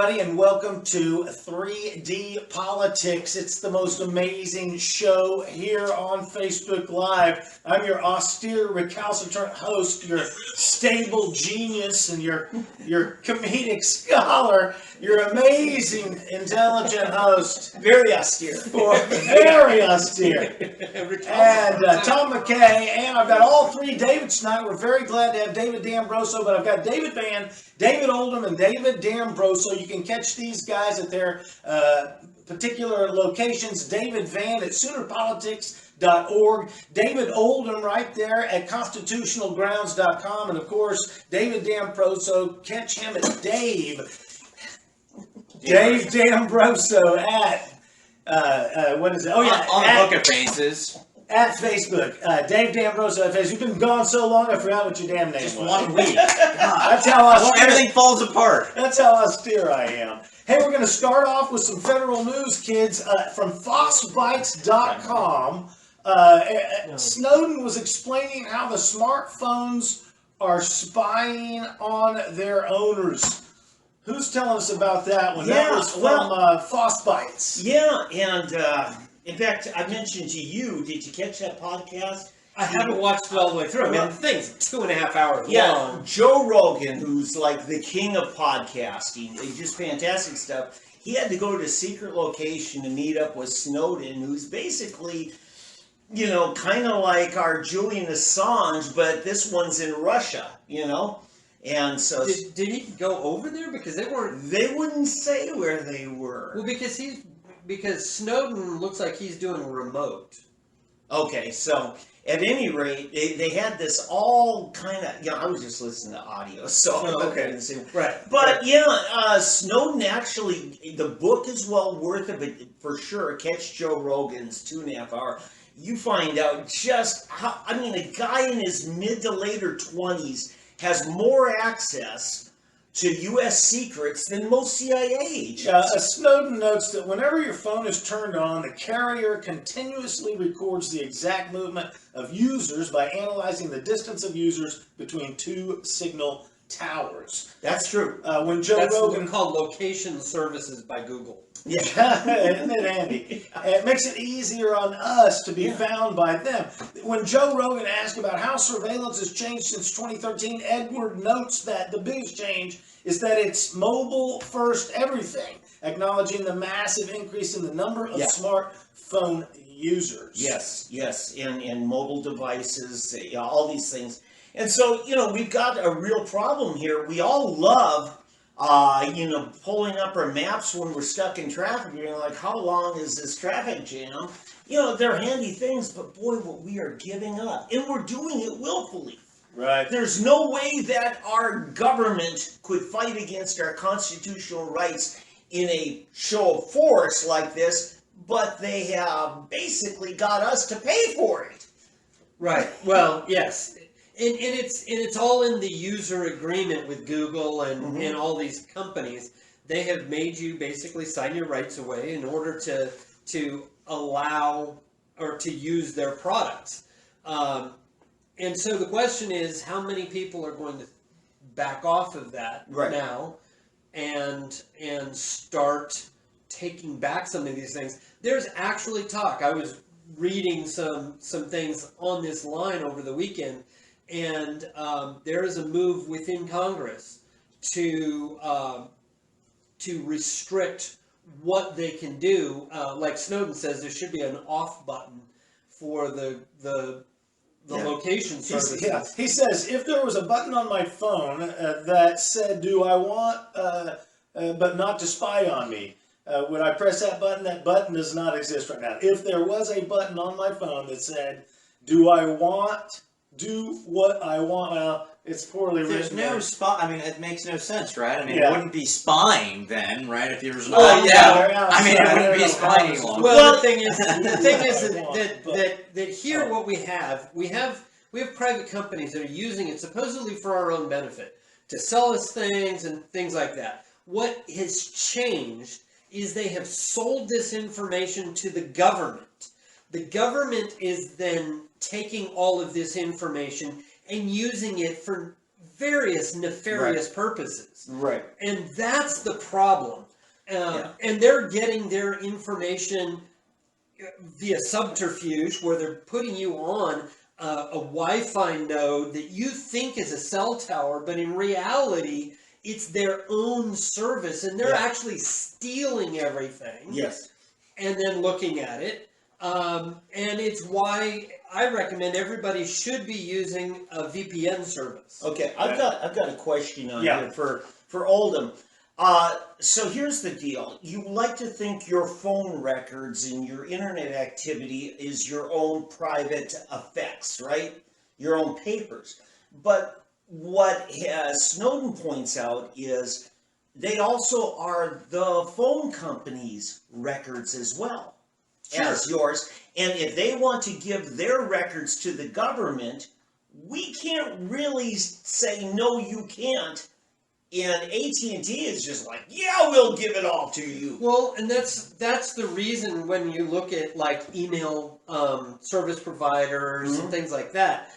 everybody, and welcome to 3D Politics. It's the most amazing show here on Facebook Live. I'm your austere, recalcitrant host, your stable genius, and your comedic scholar, your amazing, intelligent host. Very austere. Very austere. And Tom McKay, and I've got all three Davids tonight. We're very glad to have David D'Ambroso, but I've got David Van, David Oldham, and David D'Ambroso. You can catch these guys at their particular locations. David Van at SoonerPolitics.org. David Oldham right there at ConstitutionalGrounds.com. And, of course, David D'Ambroso. Catch him at Dave D'Ambroso at, what is it? Oh, yeah. On Book of Faces. At Facebook, Dave D'Ambroso at Facebook. You've been gone so long, I forgot what your damn name was. Just 1 week. That's how austere. Everything falls apart. That's how austere I am. Hey, we're going to start off with some federal news, kids, from FoxBytes.com. Snowden was explaining how the smartphones are spying on their owners. Who's telling us about that one? That was from FoxBytes. Yeah, and in fact, I mentioned to you, did you catch that podcast? I haven't watched it all the way through. I mean, the thing's 2.5 hours long. Joe Rogan, who's like the king of podcasting, just fantastic stuff. He had to go to a secret location to meet up with Snowden, who's basically, you know, kind of like our Julian Assange, but this one's in Russia, you know? And so... Did he go over there? Because they weren't... They wouldn't say where they were. Well, because Snowden looks like he's doing remote. Okay, so at any rate, they had this all kind of, I was just listening to audio, so okay. Right. But Snowden actually, the book is well worth it for sure. Catch Joe Rogan's 2.5 hour. You find out just how, I mean, a guy in his mid to later 20s has more access to U.S. secrets than most CIA agents. Snowden notes that whenever your phone is turned on, the carrier continuously records the exact movement of users by analyzing the distance of users between two signal towers. That's true. When Joe That's Rogan called Location Services by Google. Yeah, isn't it handy? It makes it easier on us to be found by them. When Joe Rogan asked about how surveillance has changed since 2013, Edward notes that the biggest change is that it's mobile first everything, acknowledging the massive increase in the number of smartphone users. Yes, and mobile devices, all these things. And so, we've got a real problem here. We all love pulling up our maps when we're stuck in traffic, being like, how long is this traffic jam? They're handy things, but boy, what we are giving up. And we're doing it willfully. Right. There's no way that our government could fight against our constitutional rights in a show of force like this, but they have basically got us to pay for it. Right. Well, yes. And it's all in the user agreement with Google and all these companies. They have made you basically sign your rights away in order to allow or to use their products. And so the question is, how many people are going to back off of that now and start taking back some of these things? There's actually talk. I was reading some things on this line over the weekend. And there is a move within Congress to restrict what they can do. Like Snowden says, there should be an off button for the location services. He says, if there was a button on my phone that said, do I want, but not to spy on me, would I press that button? That button does not exist right now. If there was a button on my phone that said, do I want... do what I want. Well, it's poorly written. There's no spy. I mean, it makes no sense, right? I mean, it wouldn't be spying then, right? If there was no. I mean, it wouldn't be spying any longer. Well, the thing is that here what we have private companies that are using it supposedly for our own benefit to sell us things and things like that. What has changed is they have sold this information to the government. The government is then taking all of this information and using it for various nefarious purposes. Right. And that's the problem. And they're getting their information via subterfuge, where they're putting you on a Wi-Fi node that you think is a cell tower, but in reality, it's their own service, and they're actually stealing everything. Yes. And then looking at it. And it's why I recommend everybody should be using a VPN service. Okay, I've got a question on Yeah. here for Oldham. So here's the deal. You like to think your phone records and your internet activity is your own private effects, right? Your own papers. But what Snowden points out is they also are the phone company's records as well as yours. And if they want to give their records to the government, we can't really say, no, you can't. And AT&T is just like, yeah, we'll give it all to you. Well, and that's the reason when you look at like email service providers and things like that.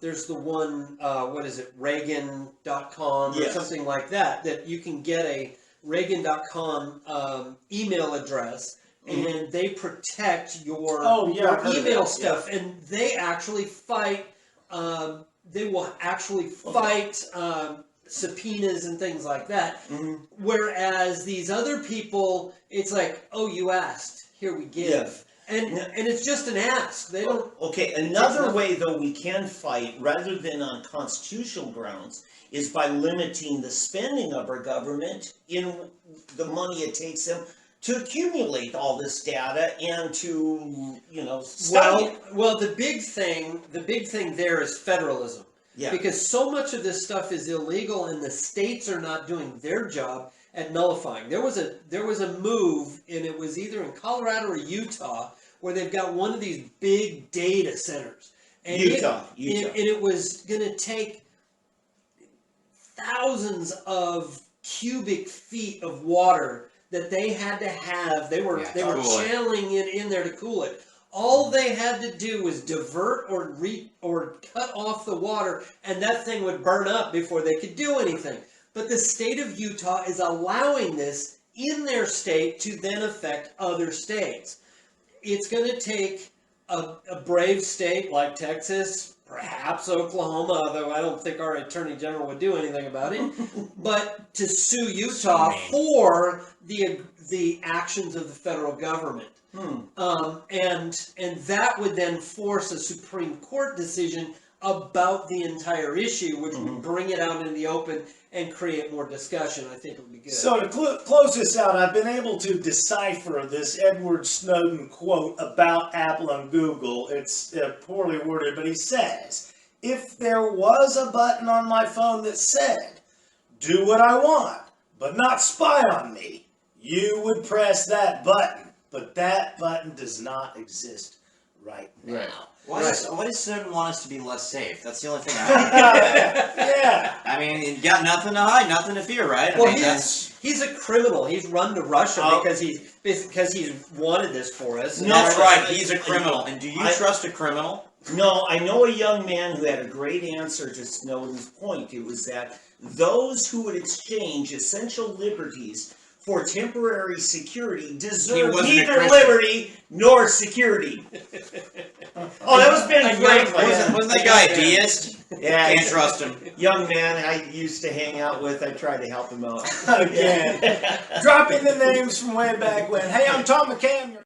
There's the one, what is it, Reagan.com or something like that, that you can get a Reagan.com email address, and they protect your email stuff, and they actually fight. They will actually fight subpoenas and things like that. Whereas these other people, it's like, oh, you asked, here we give. And it's just an ask. They don't. Okay, another way though we can fight rather than on constitutional grounds is by limiting the spending of our government in the money it takes them to accumulate all this data and to, study it. Well, the big thing there is federalism. Yeah. Because so much of this stuff is illegal, and the states are not doing their job at nullifying. There was a move, and it was either in Colorado or Utah, where they've got one of these big data centers. And Utah. And it was going to take thousands of cubic feet of water that they had to have. They were channeling it in there to cool it. All they had to do was divert or cut off the water, and that thing would burn up before they could do anything. But the state of Utah is allowing this in their state to then affect other states. It's going to take a brave state like Texas, perhaps Oklahoma, although I don't think our Attorney General would do anything about it, but to sue Utah for the actions of the federal government. And that would then force a Supreme Court decision about the entire issue, which would bring it out into the open and create more discussion. I think it would be good. So to close this out, I've been able to decipher this Edward Snowden quote about Apple and Google. It's poorly worded, but he says, if there was a button on my phone that said, do what I want, but not spy on me, you would press that button. But that button does not exist right now. Why does Snowden want us to be less safe? That's the only thing I I mean, you got nothing to hide, nothing to fear, right? Well, I mean, he's a criminal. He's run to Russia because he's wanted this for us. That's right. He's a criminal. And do you trust a criminal? No, I know a young man who had a great answer to Snowden's point. It was that those who would exchange essential liberties for temporary security deserve neither liberty nor security. Oh, that was Ben Franklin. Wasn't that guy a deist? Yeah, Can't trust him. Young man I used to hang out with. I tried to help him out. Again. Dropping the names from way back when. Hey, I'm Tom McCann.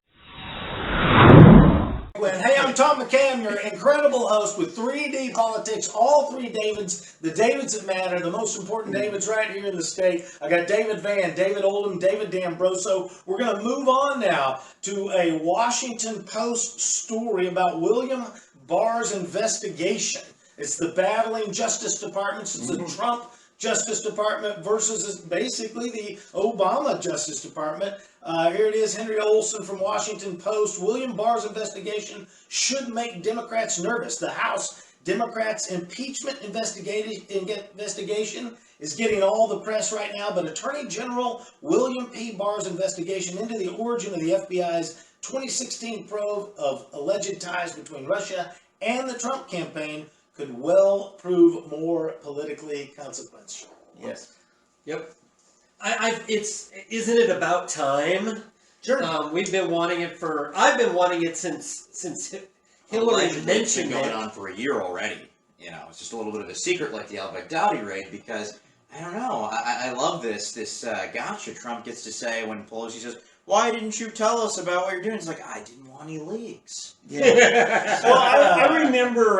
Hey, I'm Tom McCann, your incredible host with 3D Politics, all three Davids, the Davids that matter, the most important Davids right here in the state. I got David Van, David Oldham, David D'Ambroso. We're going to move on now to a Washington Post story about William Barr's investigation. It's the battling Justice Departments. It's the Trump Justice Department versus basically the Obama Justice Department. Here it is, Henry Olson from Washington Post. William Barr's investigation should make Democrats nervous. The House Democrats' impeachment investigation is getting all the press right now, but Attorney General William P. Barr's investigation into the origin of the FBI's 2016 probe of alleged ties between Russia and the Trump campaign could well prove more politically consequential. Yes. Yep. Isn't it about time? Sure. We've been wanting it I've been wanting it since Hillary Allegedly, it's been mentioned going it. on for a year already. You know, it's just a little bit of a secret like the al-Baghdadi raid because, I don't know, I love this gotcha Trump gets to say when Pelosi says, why didn't you tell us about what you're doing? It's like, I didn't want any leaks. Yeah. Well, I remember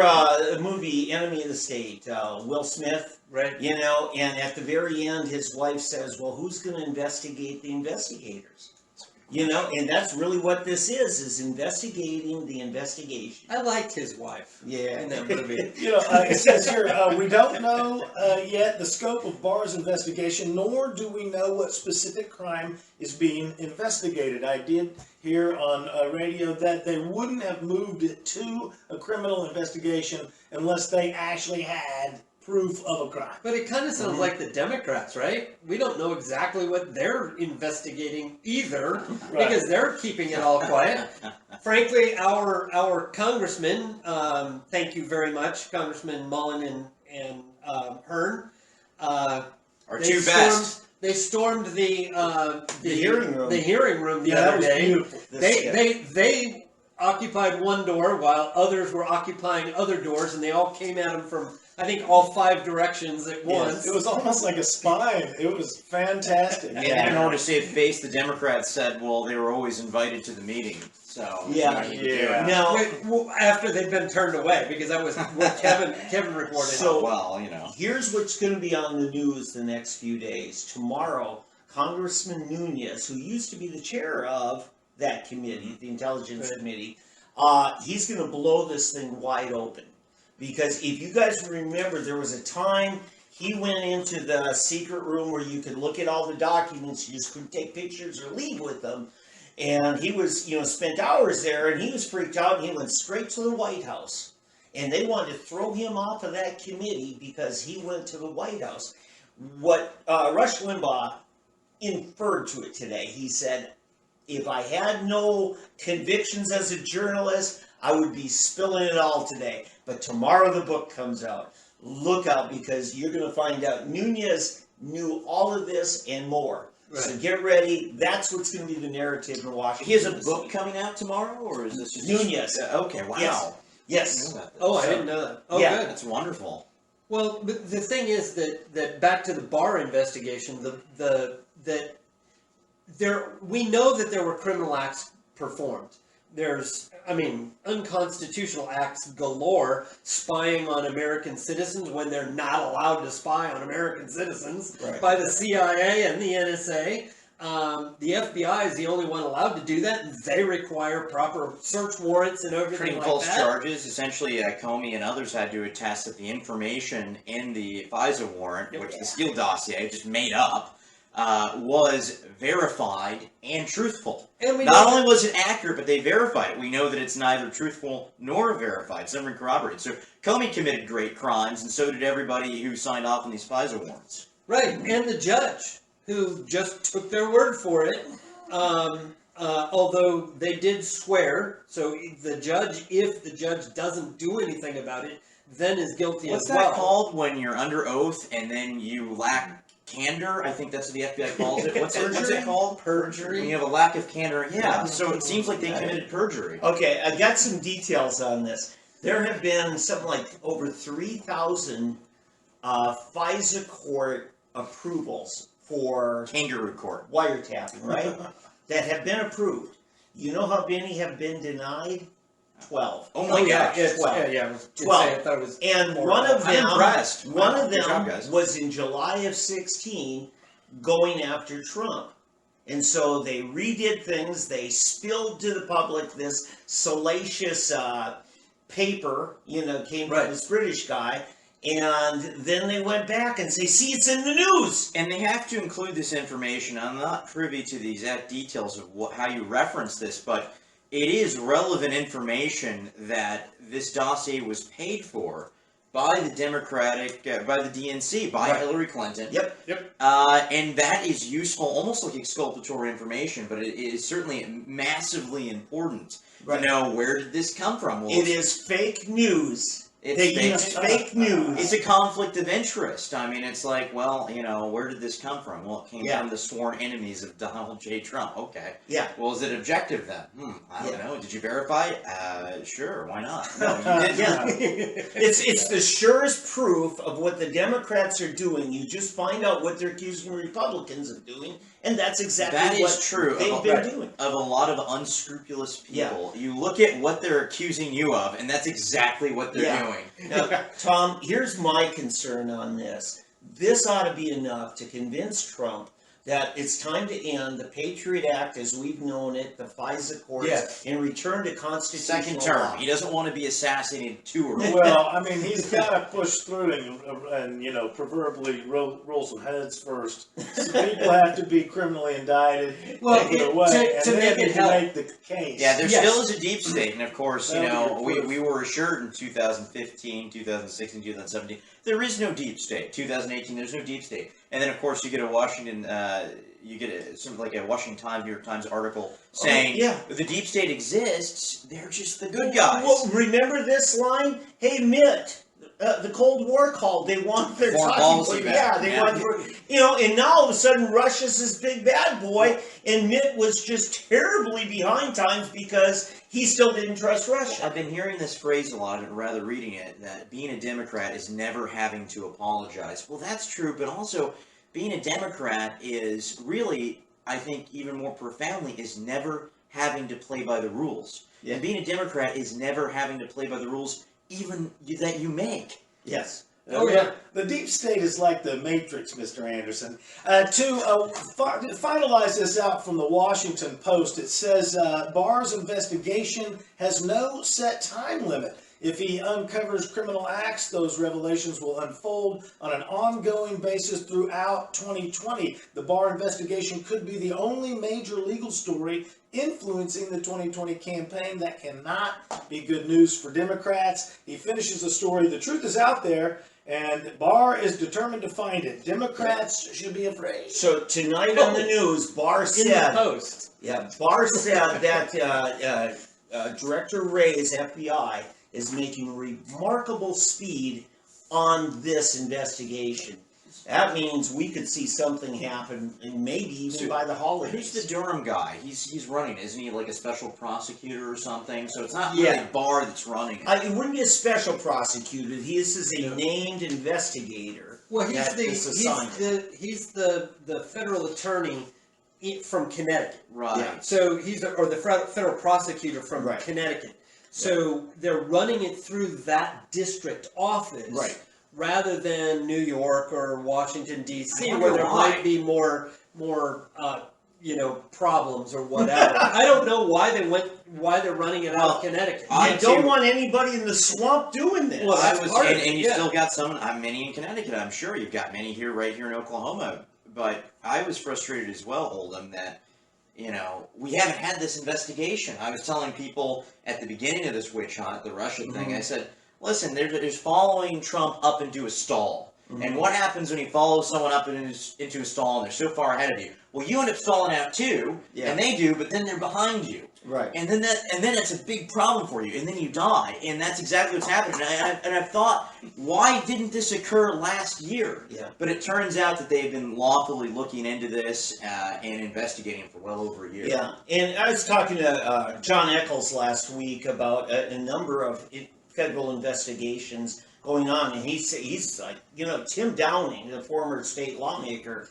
the movie Enemy of the State, Will Smith, Right. you know, and at the very end, his wife says, well, who's going to investigate the investigators? You know, and that's really what this is investigating the investigation. I liked his wife Yeah. in that movie. You know, it says here, we don't know yet the scope of Barr's investigation, nor do we know what specific crime is being investigated. I did hear on radio that they wouldn't have moved it to a criminal investigation unless they actually had proof of a crime. But it kind of sounds like the Democrats, right? We don't know exactly what they're investigating either, Right. because they're keeping it all quiet. Frankly, our congressmen, thank you very much, Congressman Mullen and Hearn, Our they two stormed- best. They stormed the hearing room. The hearing room the Yeah, that other was day. beautiful. They occupied one door while others were occupying other doors, and they all came at them from, I think, all 5 directions at once. It was almost like a spine. It was fantastic. And in order to save face, the Democrats said, well, they were always invited to the meeting. So, Yeah. you can do it. Now, After they've been turned away, because that was what Kevin reported. So- Well, you know. here's what's going to be on the news the next few days. Tomorrow, Congressman Nunes, who used to be the chair of that committee, the Intelligence Right. Committee, he's going to blow this thing wide open. Because if you guys remember, there was a time he went into the secret room where you could look at all the documents, you just couldn't take pictures or leave with them. And he was, spent hours there, and he was freaked out, and he went straight to the White House. And they wanted to throw him off of that committee because he went to the White House. What Rush Limbaugh inferred to it today, he said, if I had no convictions as a journalist, I would be spilling it all today. But tomorrow the book comes out. Look out, because you're going to find out Nunes knew all of this and more. Right. So get ready. That's what's going to be the narrative in Washington. He has a book coming out tomorrow, or is this just... Nunes. Okay, wow. Yes. I Yes. didn't know about that. Oh, I So- didn't know that. Oh, Yeah. good. That's wonderful. Well, but the thing is that back to the Barr investigation, we know that there were criminal acts performed. There's, unconstitutional acts galore, spying on American citizens when they're not allowed to spy on American citizens Right. by the CIA and the NSA. The FBI is the only one allowed to do that, and they require proper search warrants and everything Printing like false that. charges. Essentially, Comey and others had to attest that the information in the FISA warrant, Yep. which the Steele dossier just made up, was verified and truthful. And we Not know only was it accurate, but they verified it. We know that it's neither truthful nor verified. It's never been corroborated. So Comey committed great crimes, and so did everybody who signed off on these FISA warrants. right, and the judge, who just took their word for it, although they did swear, so if the judge doesn't do anything about it, then is guilty What's as well. that called when you're under oath and then you lack candor? I think that's what the FBI calls it. What's it called? When Perjury? you have a lack of candor. Yeah, so it seems like they committed perjury. Okay, I got some details on this. There have been something like over 3,000 FISA court approvals for Kangaroo court. wiretapping, right? That have been approved. You know how many have been denied? 12. Oh my yeah, gosh. yes, 12. yeah, I was gonna 12. say, I thought it was And more. one of I'm them, impressed. one Wow, of good them job, guys. was in July of 16 going after Trump. And so they redid things. They spilled to the public this salacious paper, came Right. from this British guy. And then they went back and say, see, it's in the news. And they have to include this information. I'm not privy to the exact details of how you reference this, but it is relevant information that this dossier was paid for by the by the DNC, by Right. Hillary Clinton. Yep. And that is useful, almost like exculpatory information, but it is certainly massively important Right. to know, where did this come from? Well, It is fake news. It's fake news. It's a conflict of interest. I mean, it's like, well, where did this come from? Well, it came Yeah. from the sworn enemies of Donald J. Trump. Okay. Yeah. Well, is it objective then? I don't know. Did you verify it? Sure. Why not? No, you didn't. Yeah. It's the surest proof of what the Democrats are doing. You just find out what they're accusing Republicans of doing, and that's exactly That what is true they've been doing. Of a lot of unscrupulous people. Yeah. You look at what they're accusing you of, and that's exactly what they're doing. Now, Tom, here's my concern on this. This ought to be enough to convince Trump that it's time to end the Patriot Act as we've known it, the FISA courts, and return to constitutional second term. law. He doesn't want to be assassinated too early. Well, I mean, he's got to push through and proverbially roll some heads first. Some people have to be criminally indicted, taken away, and to then make it you can make the case. Yeah, there still is a deep state, and of course, we were assured in 2015, 2016, 2017, there is no deep state. 2018, there's no deep state. And then, of course, you get a Washington, something like a Washington Times, New York Times article saying, the deep state exists, they're just the good guys. Well, remember this line? Hey, Mitt, the Cold War called. They want their Foreign policy back. they want, and now all of a sudden Russia's this big bad boy, and Mitt was just terribly behind times because he still didn't trust Russia. I've been hearing this phrase a lot, and rather reading it, that being a Democrat is never having to apologize. Well, that's true, but also being a Democrat is really, I think, even more profoundly, is never having to play by the rules. Yeah. And being a Democrat is never having to play by the rules, even that you make. Yes. The deep state is like the Matrix, Mr. Anderson. To finalize this out from the Washington Post, it says Barr's investigation has no set time limit. If he uncovers criminal acts, those revelations will unfold on an ongoing basis throughout 2020. The Barr investigation could be the only major legal story influencing the 2020 campaign. That cannot be good news for Democrats. He finishes the story, the truth is out there, and Barr is determined to find it. Democrats should be afraid. So tonight on the news, Barr said, in the Post. Yeah, Barr said that Director Wray's FBI is making remarkable speed on this investigation. That means we could see something happen, and maybe even by the holidays. Who's the Durham guy? He's running, isn't he? Like a special prosecutor or something? So it's not really Barr that's running it. It wouldn't be a special prosecutor. This is a named investigator. Well, he's the the federal attorney from Connecticut. Right. Yeah. So he's the federal prosecutor from Connecticut. So they're running it through that district office, rather than New York or Washington D.C., where there might be more problems or whatever. I don't know why they're running it out of Connecticut. I don't want anybody in the swamp doing this. Well, that's part of it, and you still got some. Many in Connecticut. I'm sure you've got many right here in Oklahoma. But I was frustrated as well, Oldham, that we haven't had this investigation. I was telling people at the beginning of this witch hunt, the Russia thing, I said, listen, there's following Trump up into a stall. And what happens when you follow someone up into a stall and they're so far ahead of you? Well, you end up stalling out too, and they do, but then they're behind you. Right. And then that's a big problem for you, and then you die. And that's exactly what's happening. And I've thought, why didn't this occur last year? Yeah. But it turns out that they've been lawfully looking into this and investigating for well over a year. Yeah, and I was talking to John Eccles last week about a number of federal investigations going on, and he's like, Tim Downing, the former state lawmaker,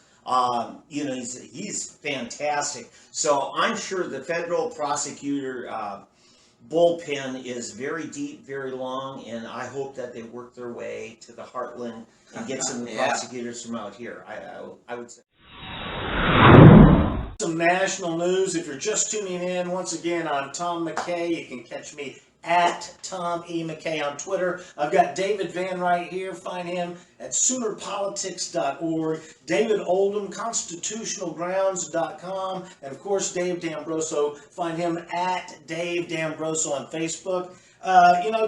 he's fantastic. So I'm sure the federal prosecutor bullpen is very deep, very long, and I hope that they work their way to the heartland and get some prosecutors from out here. I would say. Some national news. If you're just tuning in, once again, I'm Tom McKay. You can catch me at Tom E. McKay on Twitter. I've got David Van right here. Find him at Soonerpolitics.org. David Oldham, ConstitutionalGrounds.com. And, of course, Dave D'Ambroso. Find him at Dave D'Ambroso on Facebook.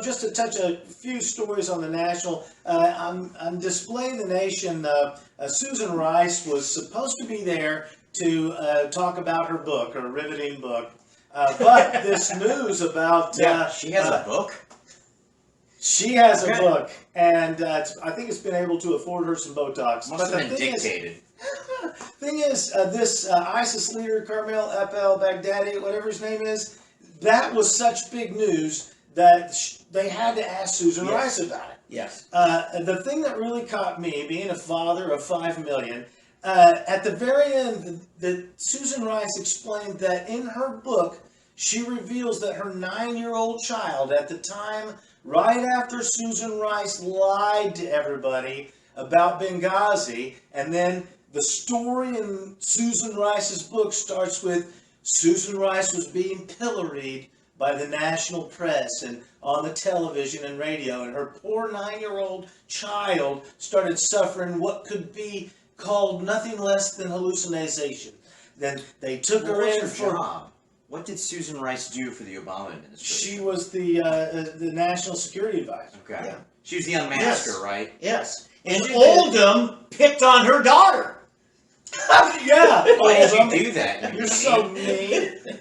Just to touch a few stories on the national, I'm displaying the nation. Susan Rice was supposed to be there to talk about her book, her riveting book. But this news about... she has a book? She has a book, and I think it's been able to afford her some Botox. Must have been dictated. Thing is, this ISIS leader, Carmel al-Baghdadi, whatever his name is, that was such big news that they had to ask Susan Rice about it. Yes. The thing that really caught me, being a father of 5 million, at the very end, Susan Rice explained that in her book, she reveals that her 9-year-old child, at the time, right after Susan Rice lied to everybody about Benghazi, and then the story in Susan Rice's book starts with Susan Rice was being pilloried by the national press and on the television and radio, and her poor 9-year-old child started suffering what could be called nothing less than hallucination. Then they took her What's in her for... job? What did Susan Rice do for the Obama administration? She was the national security advisor. Okay. Yeah. She was the unmasker, right? Yes. And Oldham picked on her daughter. Yeah. Why did Oldham. you do that? You You're idiot? so mean.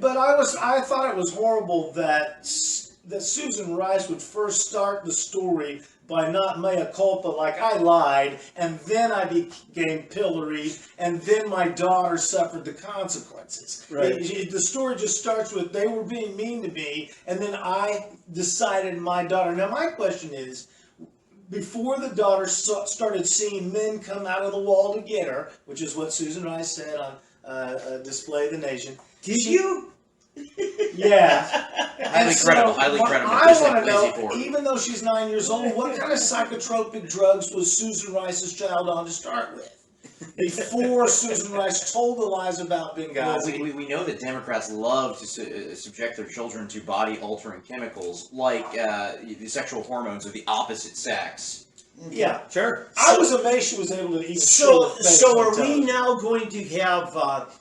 But I thought it was horrible that Susan Rice would first start the story by not mea culpa, like I lied, and then I became pilloried, and then my daughter suffered the consequences. Right. The story just starts with they were being mean to me, and then I decided my daughter. Now my question is, before the daughter started seeing men come out of the wall to get her, which is what Susan Rice said on Display the Nation. Did you? Yeah. Highly credible, highly what credible. I Just want like to know, Lizzie Ford. even though she's 9 years old, what kind of psychotropic drugs was Susan Rice's child on to start with? Before Susan Rice told the lies about Well, Benghazi. we know that Democrats love to subject their children to body-altering chemicals like the sexual hormones of the opposite sex. Yeah. Sure. I was amazed she was able to even show So, the face so on are we television. now going to have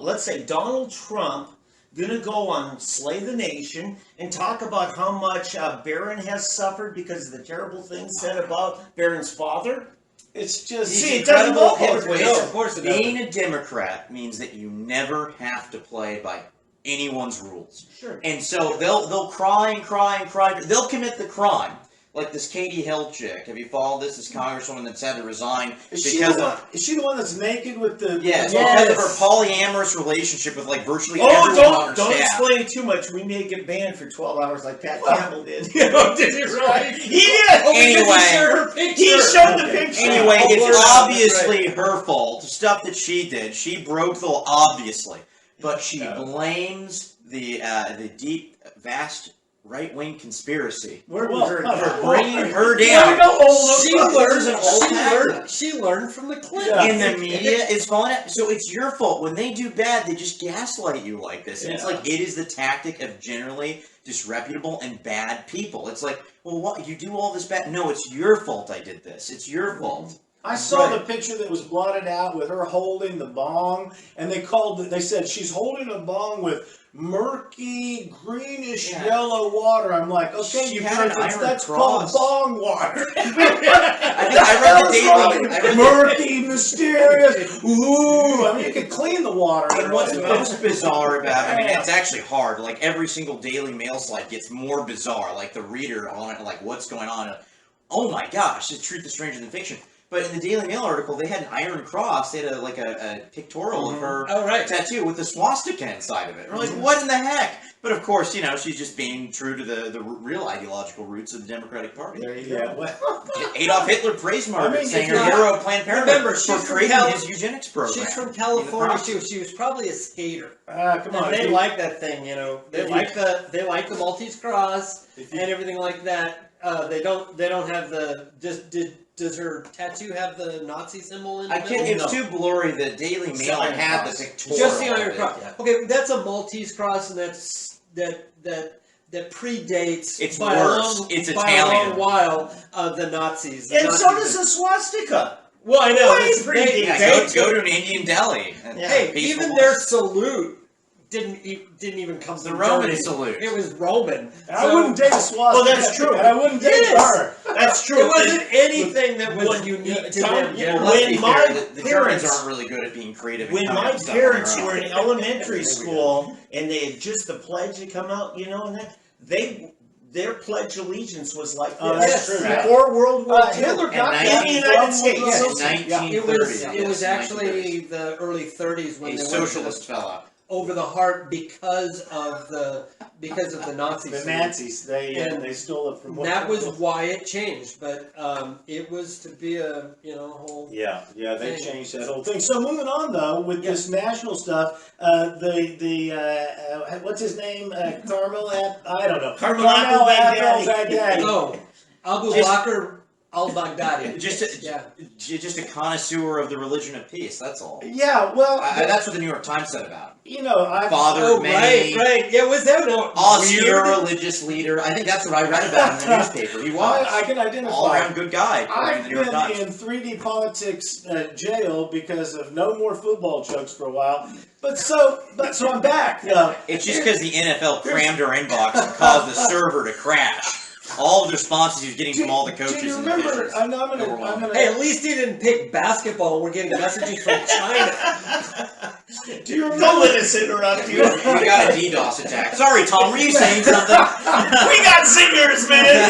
let's say Donald Trump going to go on Slay the Nation and talk about how much Barron has suffered because of the terrible things said about Barron's father? It's just... See, it doesn't go both Hypocrite. ways. No, of course it doesn't. Being a Democrat means that you never have to play by anyone's rules. Sure. And so they'll cry and cry and cry. They'll commit the crime. Like this Katie Hill chick. Have you followed this? This congresswoman that's had to resign Is she because the of... one, is she the one that's naked with the... Yes, Yes. because of her polyamorous relationship with like virtually Oh, everyone on her don't staff. explain it too much. We may get banned for 12 hours like Pat Campbell did. You know, did he really? He did. Oh, Anyway. because he showed her picture. He showed the Okay. picture. Anyway, Oh, it's blur out, obviously her fault. The stuff that she did, she broke the law, obviously, but she blames the deep, vast right-wing conspiracy Where Well, was her? for bringing her Way to down. go, Oldham. She There's an old learned. She learned from the Clintons. Yeah. And the media is calling it. So it's your fault. When they do bad, they just gaslight you like this. And it's Yeah. like, it is the tactic of generally disreputable and bad people. It's like, well, what? You do all this bad? No, it's your fault I did this. It's your fault. I saw Right. the picture that was blotted out with her holding the bong, and they said she's holding a bong with murky, greenish, Yeah. yellow water. I'm like, okay, She you had an perfect. iron That's cross. called bong water. I read the Daily. I read the- Murky, mysterious. Ooh, I mean, you could clean the water. And what's most bizarre about it, I mean, it's actually hard. Like, every single Daily Mail slide gets more bizarre. Like, the reader on it, like, what's going on? Oh my gosh, the truth is stranger than fiction. But in the Daily Mail article, they had an iron cross. They had a pictorial of her Oh, right. tattoo with the swastika inside of it. We're like, what in the heck? But of course, you know, she's just being true to the real ideological roots of the Democratic Party. There you Yeah, go. well, Adolf Hitler praised Margaret, I mean, saying if her you- hero of Planned Parenthood Remember, for she's from creating Cal- his eugenics program. She's from In the California. process. She was probably a skater. come on. And they dude. like that thing, you know. They If you- like the Maltese cross If you- and everything like that. They don't have the does her tattoo have the Nazi symbol in it? I can't. It was too blurry. The Daily It's Mail the iron had the cross. pictorial. Just the of iron it. cross. yeah. Okay, that's a Maltese cross, and that predates It's by worse. a long, It's by Italian. a long while the Nazis. And so Nazis- does the swastika. Well, I know. Way it's- predates. Yeah, go to an Indian deli. and Yeah. Hey, peaceful even life. their salute didn't even come The from Roman Germany. salute. It was Roman. And I wouldn't date a swastika. Well, that's true. And I wouldn't date Yes. her. That's true. It wasn't anything that was When- unique to Tom, them. yeah, Generally. Let's when be my fair, the Germans parents- aren't really good at being creative. and When coming my up with stuff on parents their were own. in elementary school and they had just the pledge had come out, you know, and that, they their Pledge of Allegiance was like this. Oh, that's true. Right. Before World War II. Hitler got And that in the from United States. Woodrow Yes, Wilson. It 1930. was Yes, actually the early 30s when a they went socialist fella. over the heart because of the Nazis. The Nazis, they stole it from. That was why it changed, but it was to be a whole. Yeah, they thing. changed that whole thing. So moving on though with this national stuff, what's his name? Carmel I don't know. Carmel Baghdadi. Oh, Abu Just- Bakr al-Baghdadi. Just a connoisseur of the religion of peace. That's all. Yeah, well, That's what the New York Times said about him. Father Oh, of many, right. Yeah, was that no austere weird? religious leader. I think that's what I read about in the newspaper. He was I can identify. all around good guy. according to I've the New York been Times. in 3D politics jail because of no more football jokes for a while. But so I'm back. It's just because the NFL crammed her inbox and caused the server to crash. All of the responses he was getting from all the coaches. Do you and the remember? pitchers. I'm gonna. Hey, at least he didn't pick basketball. We're getting messages from China. Do you remember? Don't let us interrupt you. We got a DDoS attack. Sorry, Tom. Were you saying something? We got zingers, man.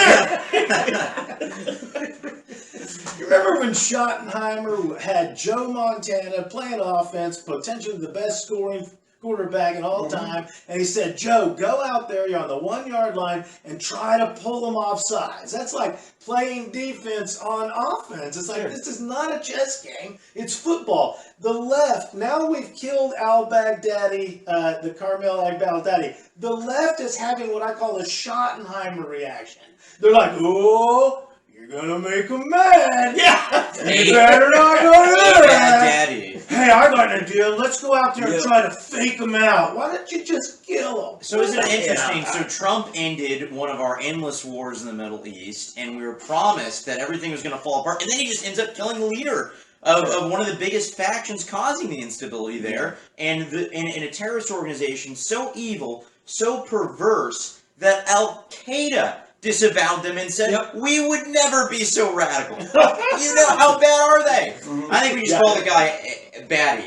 You remember when Schottenheimer had Joe Montana playing offense, potentially the best scoring quarterback in all time, and he said, Joe, go out there, you're on the 1 yard line, and try to pull them off sides. That's like playing defense on offense. It's like, this is not a chess game, it's football. The left, now we've killed al-Baghdadi, the Carmel al-Baghdadi, the left is having what I call a Schottenheimer reaction. They're like, oh, you're gonna make them mad. Yeah. You better not go do that. Daddy. Hey, I got an idea. Let's go out there and try to fake them out. Why don't you just kill them? So isn't it interesting? So Trump ended one of our endless wars in the Middle East, and we were promised that everything was going to fall apart, and then he just ends up killing the leader of one of the biggest factions causing the instability there, and in a terrorist organization so evil, so perverse that Al-Qaeda disavowed them and said, we would never be so radical. You know, how bad are they? I think we just call the guy Bad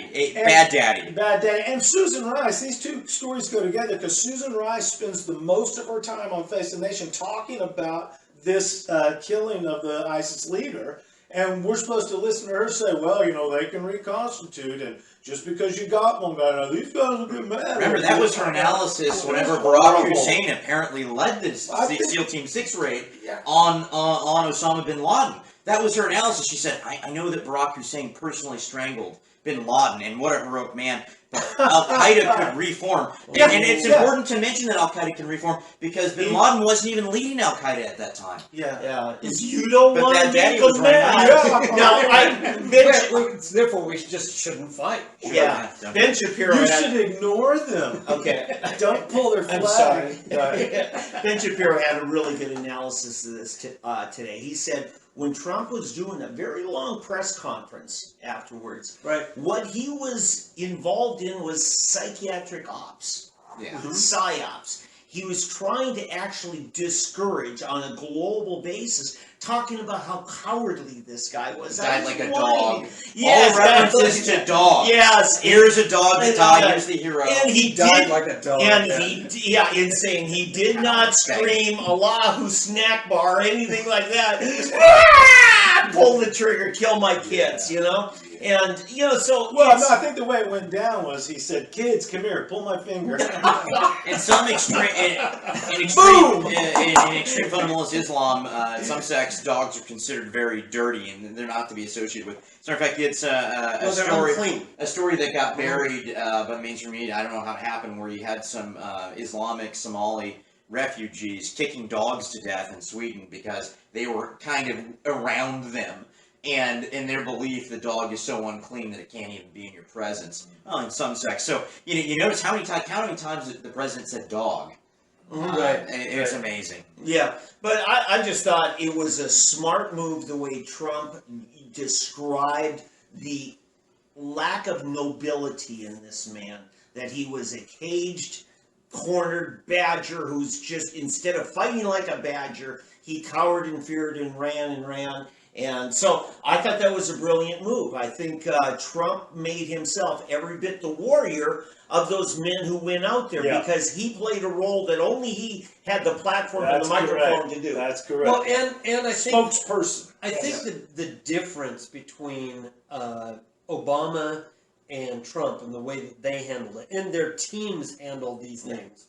Daddy. Bad Daddy. And Susan Rice, these two stories go together because Susan Rice spends the most of her time on Face the Nation talking about this killing of the ISIS leader. And we're supposed to listen to her say, well, you know, they can reconstitute, and just because you got one guy, now these guys will get mad. Remember, that was her analysis whenever Barack Hussein apparently led this SEAL Team 6 raid on Osama bin Laden. That was her analysis. She said, I know that Barack Hussein personally strangled bin Laden, and what a heroic man. But Al-Qaeda could reform. And it's important to mention that Al-Qaeda can reform because bin Laden wasn't even leading Al-Qaeda at that time. Yeah. You don't But want that to daddy make was them right mad. Now, Therefore, we just shouldn't fight. Ben Shapiro You had... should ignore them. Okay. Don't pull their flag. I'm sorry. Ben Shapiro had a really good analysis of this today. He said when Trump was doing a very long press conference afterwards, what he was involved in was psychiatric ops, psyops. He was trying to actually discourage on a global basis, talking about how cowardly this guy was. Died like a dog. Yes, all references to dogs. Yes. Here's a dog that died. Here's the hero. And he Died did, like a dog. and in saying he did not scream Allahu snack bar or anything like that. Pull the trigger, kill my kids, you know? And, so... Well, no, I think the way it went down was he said, kids, come here, pull my finger. In some extreme, in extreme fundamentalist Islam, in some sects, dogs are considered very dirty and they're not to be associated with. As a matter of fact, it's a story that got buried by the mainstream media. I don't know how it happened, where you had some Islamic Somali refugees kicking dogs to death in Sweden because they were kind of around them. And in their belief, the dog is so unclean that it can't even be in your presence. Well, in some sects. So, you notice how many times the president said dog. It was amazing. Yeah, but I just thought it was a smart move the way Trump described the lack of nobility in this man. That he was a caged, cornered badger who's just, instead of fighting like a badger, he cowered and feared and ran. And so I thought that was a brilliant move. I think Trump made himself every bit the warrior of those men who went out there because he played a role that only he had the platform and the microphone to do. That's correct. Well, and I think spokesperson. I think the difference between Obama and Trump and the way that they handled it, and their teams handled these things.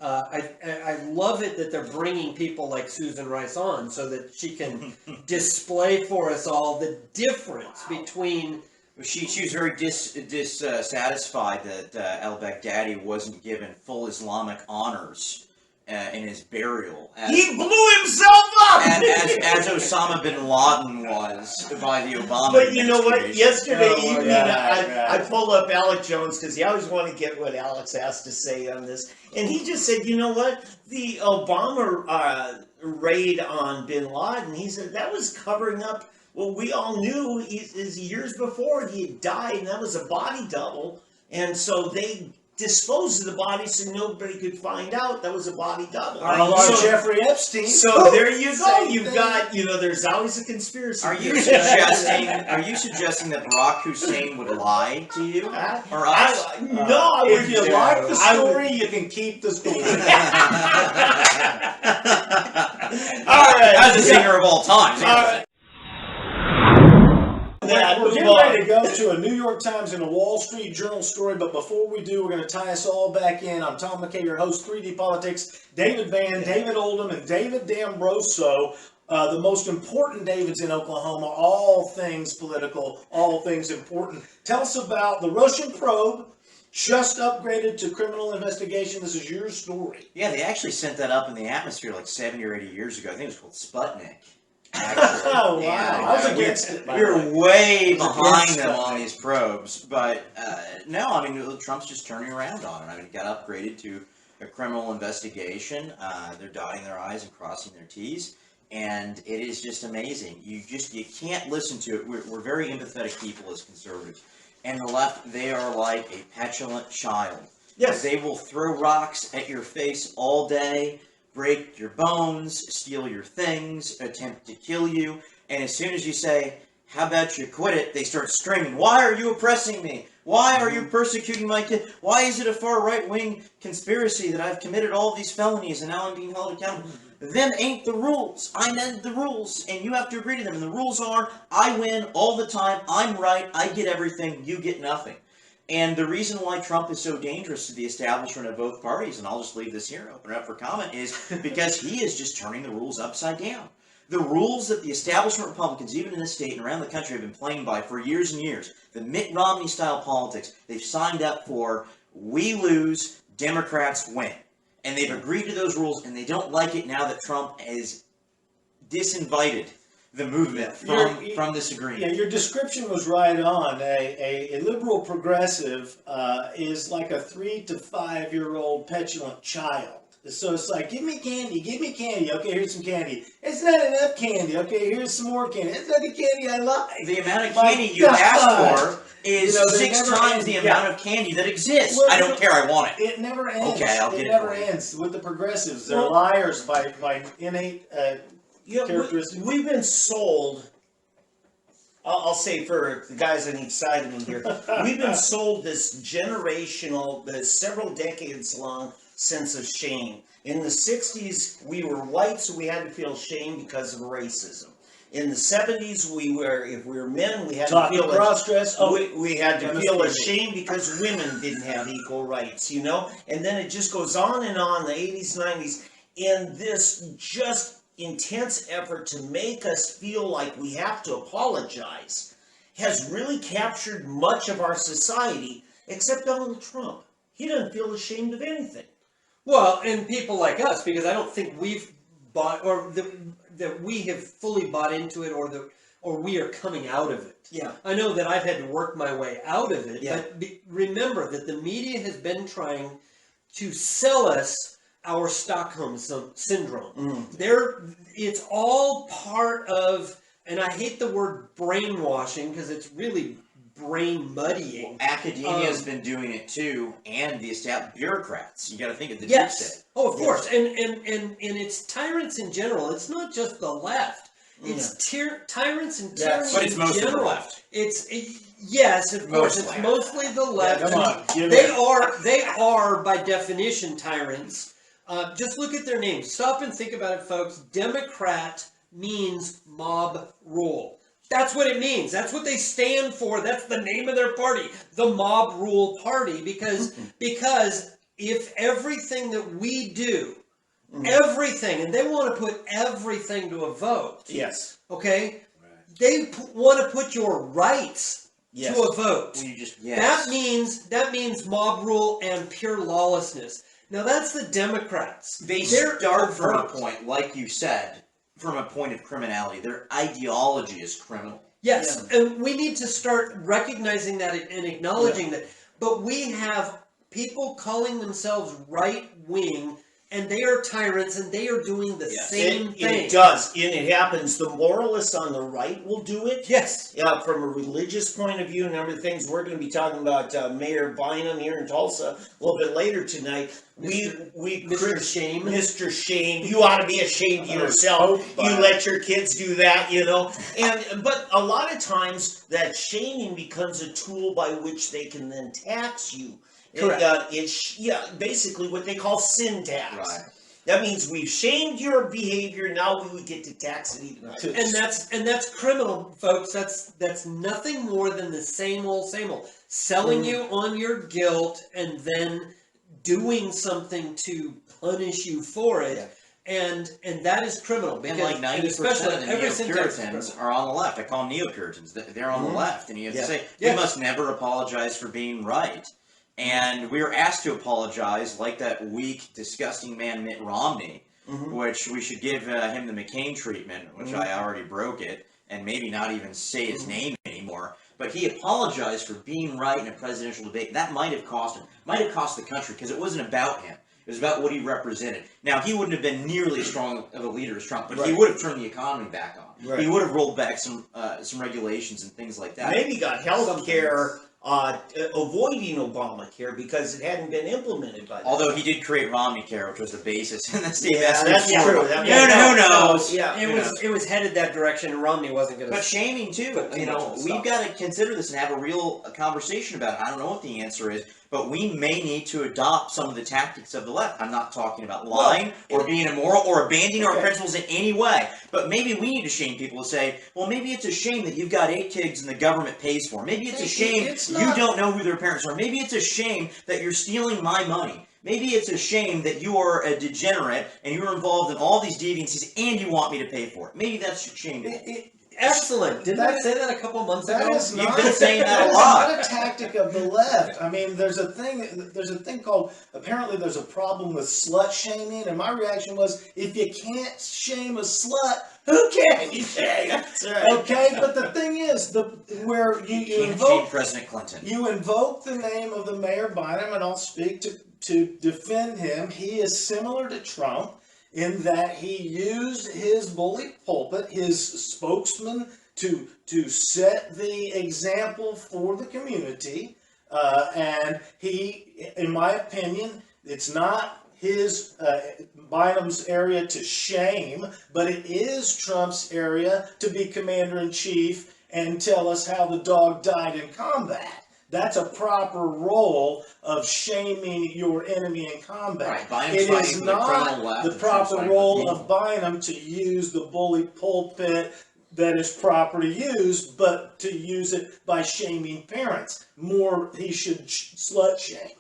I love it that they're bringing people like Susan Rice on so that she can display for us all the difference between. She was very dissatisfied that al-Baghdadi wasn't given full Islamic honors in his burial. He blew himself up! As Osama bin Laden was by the Obama But you know what? Yesterday evening, I I pulled up Alex Jones because you always want to get what Alex has to say on this. And he just said, you know what? The Obama raid on bin Laden, he said that was covering up what we all knew is years before he had died, and that was a body double. And so they disposed of the body so nobody could find out that was a body double. So Jeffrey Epstein. So there you go. You've got, there's always a conspiracy. Are you suggesting that Barack Hussein would lie to you or us? No, if you like the story, you can keep the story. All right, as a singer of all time. We're getting ready to go to a New York Times and a Wall Street Journal story, but before we do, we're going to tie us all back in. I'm Tom McKay, your host, 3D Politics, David Van, David Oldham, and David D'Ambroso. The most important Davids in Oklahoma, all things political, all things important. Tell us about the Russian probe, just upgraded to criminal investigation. This is your story. Yeah, they actually sent that up in the atmosphere like 70 or 80 years ago. I think it was called Sputnik. Actually. Oh, wow. I was against it. We're way behind them on these probes. But no, I mean, Trump's just turning around on it. I mean, it got upgraded to a criminal investigation. They're dotting their I's and crossing their T's. And it is just amazing. You can't listen to it. We're very empathetic people as conservatives. And the left, they are like a petulant child. Yes. They will throw rocks at your face all day, break your bones, steal your things, attempt to kill you, and as soon as you say, how about you quit it, they start screaming, why are you oppressing me? Why are you persecuting my kid? Why is it a far right-wing conspiracy that I've committed all these felonies and now I'm being held accountable? Them ain't the rules. I meant the rules, and you have to agree to them. And the rules are, I win all the time, I'm right, I get everything, you get nothing. And the reason why Trump is so dangerous to the establishment of both parties, and I'll just leave this here, open it up for comment, is because he is just turning the rules upside down. The rules that the establishment Republicans, even in this state and around the country, have been playing by for years and years, the Mitt Romney-style politics, they've signed up for, we lose, Democrats win. And they've agreed to those rules, and they don't like it now that Trump has disinvited the movement from this agreement. Yeah, your description was right on. A liberal progressive is like a 3 to 5 year old petulant child. So it's like, give me candy, give me candy. Okay, here's some candy. It's not enough candy. Okay, here's some more candy. It's not the candy I like. The amount of candy you asked for is 6 times the amount of candy that exists. Well, I don't care, I want it. It never ends. Okay, I'll get it. It never ends with the progressives. They're liars by innate characteristics. We've been sold, I'll say for the guys on each side of me here, we've been sold this generational, this several decades long sense of shame. In the 60s, we were white, so we had to feel shame because of racism. In the 70s, if we were men, we had to feel we had to feel ashamed because women didn't have equal rights, And then it just goes on in the 80s, 90s, and this just intense effort to make us feel like we have to apologize has really captured much of our society, except Donald Trump. He doesn't feel ashamed of anything. Well, and people like us, because I don't think we've bought, or that we have fully bought into it, or we are coming out of it. Yeah. I know that I've had to work my way out of it, yeah. But remember that the media has been trying to sell us our Stockholm syndrome. It's all part of, and I hate the word brainwashing because it's really brain muddying. Academia has been doing it too, and the established bureaucrats. You got to think of the yes. deep state. Oh, of course, and it's tyrants in general. It's not just the left. It's tyrants and Yes, tyranny but it's in mostly the general. left. Yes, of course, it's Mostly. mostly the left. Come on, give They it. they are by definition tyrants. Just look at their names. Stop and think about it, folks. Democrat means mob rule. That's what it means. That's what they stand for. That's the name of their party, the Mob Rule Party. Because if everything that we do, everything, and they want to put everything to a vote. Yes. Okay, they want to put your rights Yes. to a vote. You just That means mob rule and pure lawlessness. Now that's the Democrats. They They're start from a overt. point, like you said, from a point of criminality. Their ideology is criminal. Yes, and we need to start recognizing that and acknowledging that. But we have people calling themselves right wing, and they are tyrants, and they are doing the same thing. It does, and it happens. The moralists on the right will do it. Yes. Yeah, from a religious point of view, a number of things. We're going to be talking about Mayor Bynum here in Tulsa a little bit later tonight. Mr. Shame. Mr. Shame. You ought to be ashamed of yourself. You let your kids do that, you know. But a lot of times that shaming becomes a tool by which they can then tax you. Correct. It's basically what they call sin tax. Right. That means we've shamed your behavior. Now we would get to tax it even higher. And that's criminal, folks. That's nothing more than the same old, selling you on your guilt and then doing something to punish you for it. Yeah. And that is criminal. And like 90% of the Neo-Puritans are on the left. I call them Neo-Puritans. They're on the left. And you have to say, we must never apologize for being right. And we were asked to apologize, like that weak, disgusting man Mitt Romney, which we should give him the McCain treatment, which I already broke it, and maybe not even say his name anymore. But he apologized for being right in a presidential debate. That might have cost him, might have cost the country, because it wasn't about him. It was about what he represented. Now, he wouldn't have been nearly as strong of a leader as Trump, but he would have turned the economy back on. Right. He would have rolled back some regulations and things like that. Maybe got health care avoiding Obamacare because it hadn't been implemented by them. Although he did create Romneycare, which was the basis in the state Yeah, that's message. true. Who knows? Yeah. It was headed that direction, and Romney wasn't going to. But shaming too. Put too much on We've stuff. got to consider this and have a real conversation about it. I don't know what the answer is, but we may need to adopt some of the tactics of the left. I'm not talking about lying or being immoral or abandoning our principles in any way. But maybe we need to shame people to say, well, maybe it's a shame that you've got 8 kids and the government pays for them. Maybe it's a shame you don't know who their parents are. Maybe it's a shame that you're stealing my money. Maybe it's a shame that you are a degenerate and you're involved in all these deviancies and you want me to pay for it. Maybe that's a shame. Excellent. Didn't I say that a couple months ago? That is You've not, been saying that that a is lot. not a tactic of the left. I mean, there's a thing called, apparently there's a problem with slut shaming, and my reaction was, if you can't shame a slut, who can you shame? That's right. Okay, but the thing is, where you Can't invoke shame President Clinton. you invoke the name of the Mayor Bynum, and I'll speak to defend him. He is similar to Trump in that he used his bully pulpit, his spokesman, to set the example for the community. And he, in my opinion, it's not his Bynum's area to shame, but it is Trump's area to be commander-in-chief and tell us how the dog died in combat. That's a proper role of shaming your enemy in combat. Right, Bynum's It fighting is for the criminal not left the and Trump's proper fighting for the role people. of Bynum to use the bully pulpit that is proper to use, but to use it by shaming parents. More, he should slut shame.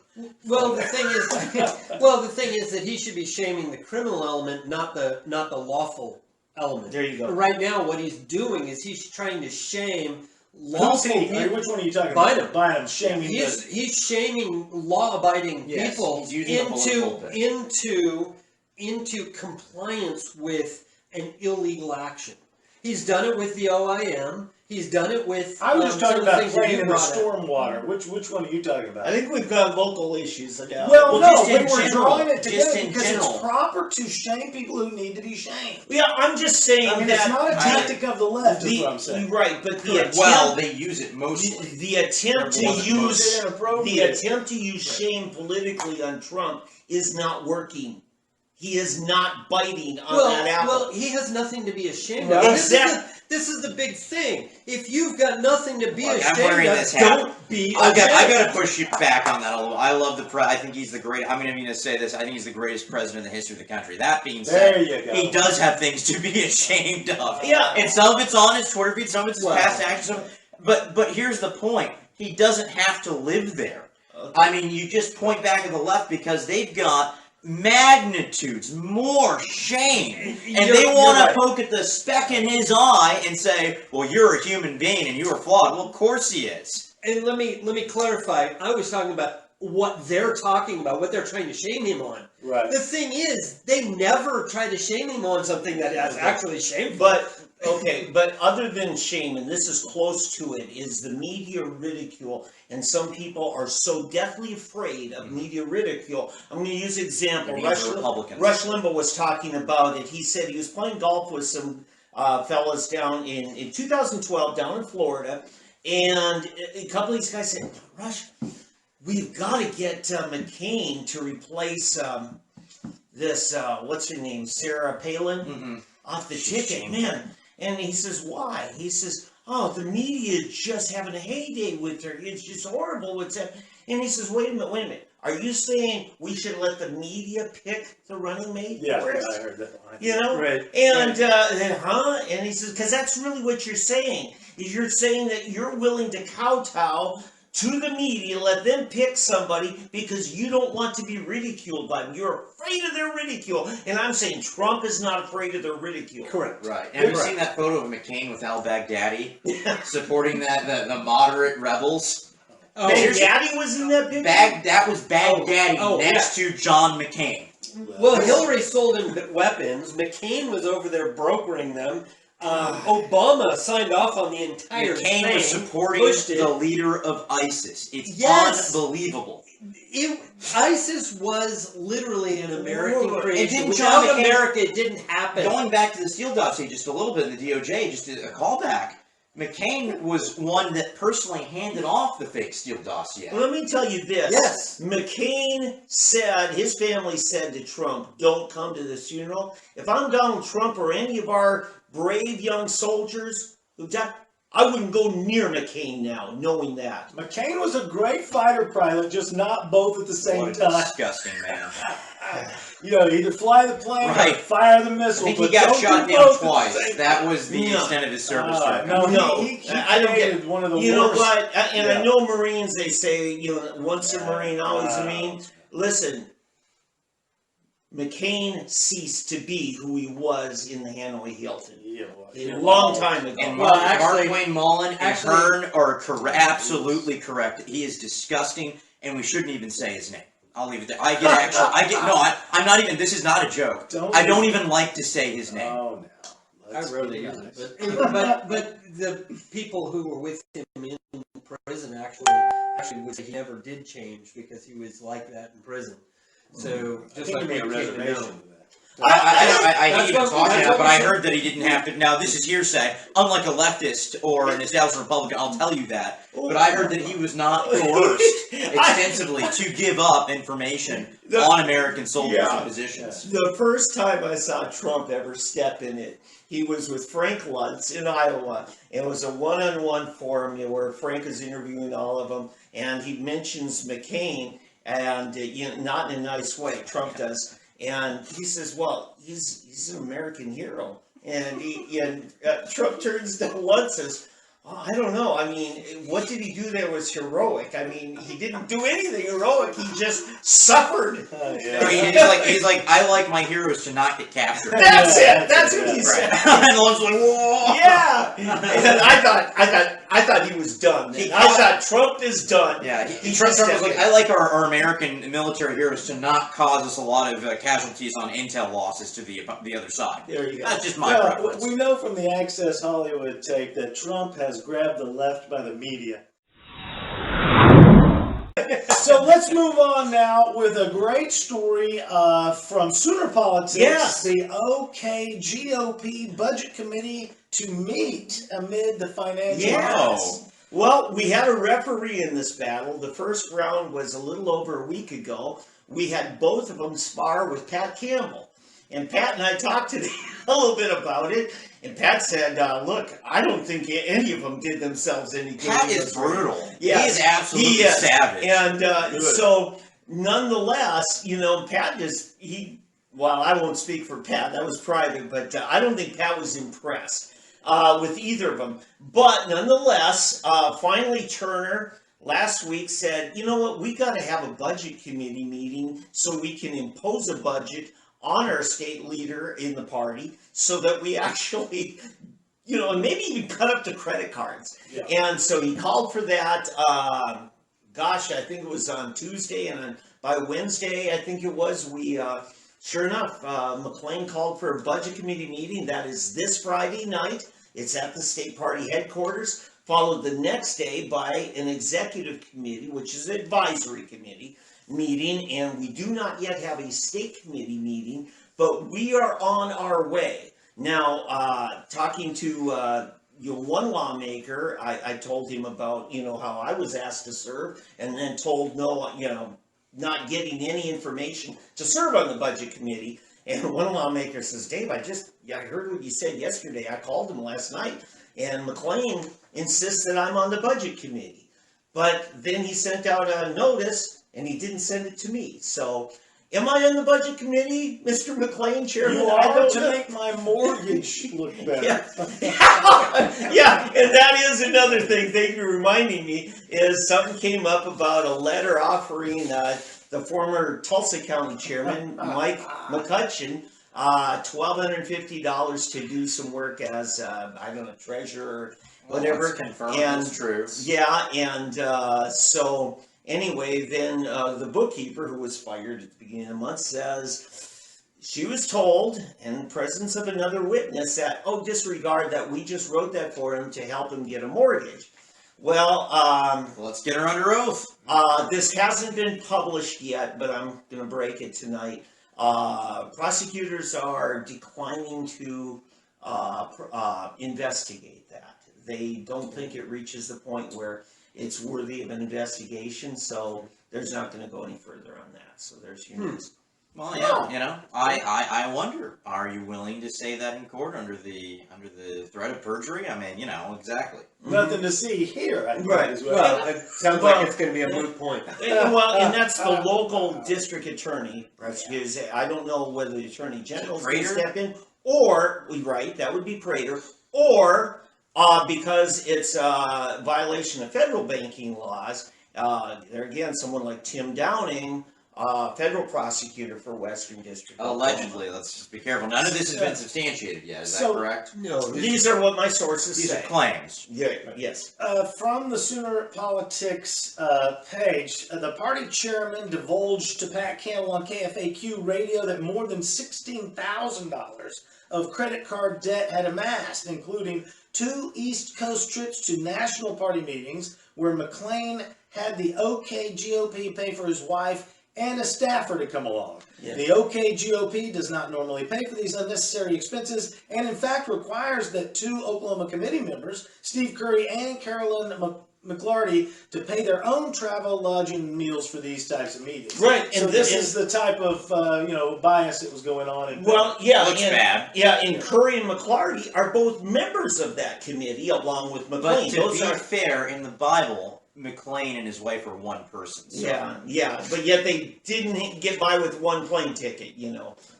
Well, the thing is that he should be shaming the criminal element, not the lawful element. There you go. Right now, what he's doing is he's trying to shame Who's lawful he? people. Which one are you talking about? Bynum. Bynum shaming He's shaming law-abiding Yes, people he's using the bully into compliance with an illegal action. He's done it with the OIM. He's done it with. I was just some talking of the about things that playing you in the brought up. stormwater. Which one are you talking about? I think we've got local issues. Well, Well, no, just we in were general. drawing it Just together in because general. it's proper to shame people who need to be shamed. Yeah, I'm just saying I mean, that it's not a tactic of the left, is what I'm saying. Right, but the attempt, Well, they use it mostly. the attempt to They're more than use most. the attempt to use shame politically on Trump is not working. he is not biting on that apple. Well, he has nothing to be ashamed Right. of. Exactly. This is the big thing. If you've got nothing to be Look, I'm ashamed wearing of, this hat. don't be I ashamed. got to push you back on that a little. I love the I think he's the great. I'm going to say this. I think he's the greatest president in the history of the country. That being said, There you go. he does have things to be ashamed of. Yeah. And some of it's on his Twitter feed, some of it's his Well. past actions. But here's the point. He doesn't have to live there. Okay. I mean, you just point back at the left because they've got magnitudes more shame, and they want to poke at the speck in his eye and say, "Well, you're a human being and you are flawed." Well, of course he is. And let me clarify. I was talking about what they're talking about, what they're trying to shame him on. Right. The thing is, they never try to shame him on something that is actually shameful. But other than shame, and this is close to it, is the media ridicule. And some people are so deathly afraid of media ridicule. I'm going to use an example. Rush Republicans. Rush Limbaugh was talking about it. He said he was playing golf with some fellas down in 2012 down in Florida. And a couple of these guys said, Rush, we've got to get McCain to replace this, what's her name, Sarah Palin, off the ticket, man. And he says, why? He says, oh, the media is just having a heyday with her. It's just horrible what's happening. And he says, wait a minute. Are you saying we should let the media pick the running mate for us? I heard that line. You know? Right. And, And he says, because that's really what you're saying. Is you're saying that you're willing to kowtow to the media, let them pick somebody because you don't want to be ridiculed by them. You're afraid of their ridicule. And I'm saying Trump is not afraid of their ridicule. Correct. Right. Have you seen that photo of McCain with al-Baghdadi supporting the moderate rebels? Oh, Baghdadi was in that picture? That was Baghdadi next to John McCain. well, Hillary sold him weapons. McCain was over there brokering them. Obama signed off on the entire McCain thing. was supporting the leader of ISIS. It's unbelievable. ISIS was literally an American creation. John Without McCain- America, it didn't happen. Going back to the Steele dossier just a little bit in the DOJ, just a callback. McCain was one that personally handed off the fake Steele dossier. Well, let me tell you this. Yes. McCain said, his family said to Trump, don't come to this funeral. If I'm Donald Trump or any of our brave young soldiers who died, I wouldn't go near McCain now, knowing that. McCain was a great fighter pilot, just not both at the same What a time. disgusting man. You know, either fly the plane or Right. fire the I missile. think but he got don't shot do down both at the twice. same That was the No. extent of his service. No, he I don't get created one of the You know worst. what? And Yeah. I know Marines, they say, once a Marine, always a Marine. Listen, McCain ceased to be who he was in the Hanoi Hilton. Yeah, well, A long time ago. And Well, actually- Mark Wayne Mullen and actually- Hearn are absolutely correct. He is disgusting, and we shouldn't even say his name. I'll leave it there. I'm not even, this is not a joke. I don't even like to say his name. Oh, no. I Let's rarely be use honest. it, but the people who were with him in prison actually was he never did change because he was like that in prison. So I just think like you made a we came to reservation know. to that. I That's hate even what- talking that's about it, what but we I said. heard that he didn't have to. Now, this is hearsay. Unlike a leftist or an established Republican, I'll tell you that. But I heard that he was not coerced extensively to give up information on American soldiers Yeah. and positions. The first time I saw Trump ever step in it, he was with Frank Luntz in Iowa. It was a one-on-one forum where Frank is interviewing all of them, and he mentions McCain, and not in a nice way, Trump does. And he says, well, he's an American hero. And Trump turns to Luntz and says, oh, I don't know. I mean, what did he do that was heroic? I mean, he didn't do anything heroic. He just suffered. He's like, I like my heroes to not get captured. That's it. That's what he said. And Lunt's like, whoa. Yeah. And I thought he was done. I thought Trump is done. Yeah, He Trump just was like, I like our American military heroes to not cause us a lot of casualties on intel losses to the other side. There you go. That's just my Well, preference. we know from the Access Hollywood tape that Trump has grabbed the left by the media. So let's move on now with a great story from Sooner Politics. Yes. The OKGOP Budget Committee to meet amid the financial mess. Well, we had a referee in this battle. The first round was a little over a week ago. we had both of them spar with Pat Campbell. And Pat and I talked today a little bit about it, and Pat said, look, I don't think any of them did themselves any good. Pat is brutal. Yes, he is absolutely savage. And so, nonetheless, Pat well, I won't speak for Pat, that was private, but I don't think Pat was impressed with either of them. But nonetheless, finally Turner last week said, you know what, we got to have a budget committee meeting so we can impose a budget on our state leader in the party so that we actually, and maybe even cut up the credit cards. Yeah. And so he called for that, I think it was on Tuesday, and by Wednesday, I think it was, we, sure enough, McLean called for a budget committee meeting. That is this Friday night. It's at the state party headquarters, followed the next day by an executive committee, which is an advisory committee meeting, and we do not yet have a state committee meeting, but we are on our way. Now, talking to one lawmaker, I told him about, how I was asked to serve, and then told no, not getting any information to serve on the budget committee. And one lawmaker says, Dave, I heard what you said yesterday. I called him last night, and McLean insists that I'm on the budget committee. But then he sent out a notice, and he didn't send it to me. So, am I on the budget committee, Mr. McLean, Chairman? You are to make my mortgage look better. Yeah, and that is another thing. Thank you for reminding me. Is something came up about a letter offering the former Tulsa County Chairman Mike McCutcheon $1,250 to do some work as treasurer, whatever. Confirmed it's true. Yeah, and so. Anyway, then the bookkeeper, who was fired at the beginning of the month, says she was told, in the presence of another witness, that, disregard that, we just wrote that for him to help him get a mortgage. Well, let's get her under oath. This hasn't been published yet, but I'm going to break it tonight. Prosecutors are declining to investigate that. They don't think it reaches the point where it's worthy of an investigation, so there's not going to go any further on that. So there's your news. Well, yeah, I wonder, are you willing to say that in court under the threat of perjury? I mean, exactly. Nothing to see here, I think, right. as well. Well, it sounds like it's going to be a moot point. And that's the local district attorney. Because I don't know whether the attorney general is going to step in, or, that would be Prater, or because it's a violation of federal banking laws. There again, someone like Tim Downing, federal prosecutor for Western District. Allegedly, let's just be careful. None of this has been substantiated yet. Is that correct? No. These are what my sources say. These are claims. Yeah. Yes. From the Sooner Politics page, the party chairman divulged to Pat Campbell on KFAQ radio that more than $16,000 of credit card debt had amassed, including 2 East Coast trips to national party meetings where McLean had the OKGOP pay for his wife and a staffer to come along. Yeah. The OKGOP does not normally pay for these unnecessary expenses and in fact requires that 2 Oklahoma committee members, Steve Curry and Carolyn McLarty, to pay their own travel, lodging, and meals for these types of meetings. Right, and so this is the type of bias that was going on. Well, yeah, looks bad. Yeah, and Curry and McLarty are both members of that committee, along with McLean. But to be fair, in the Bible, McLean and his wife are one person. So. Yeah, but yet they didn't get by with one plane ticket,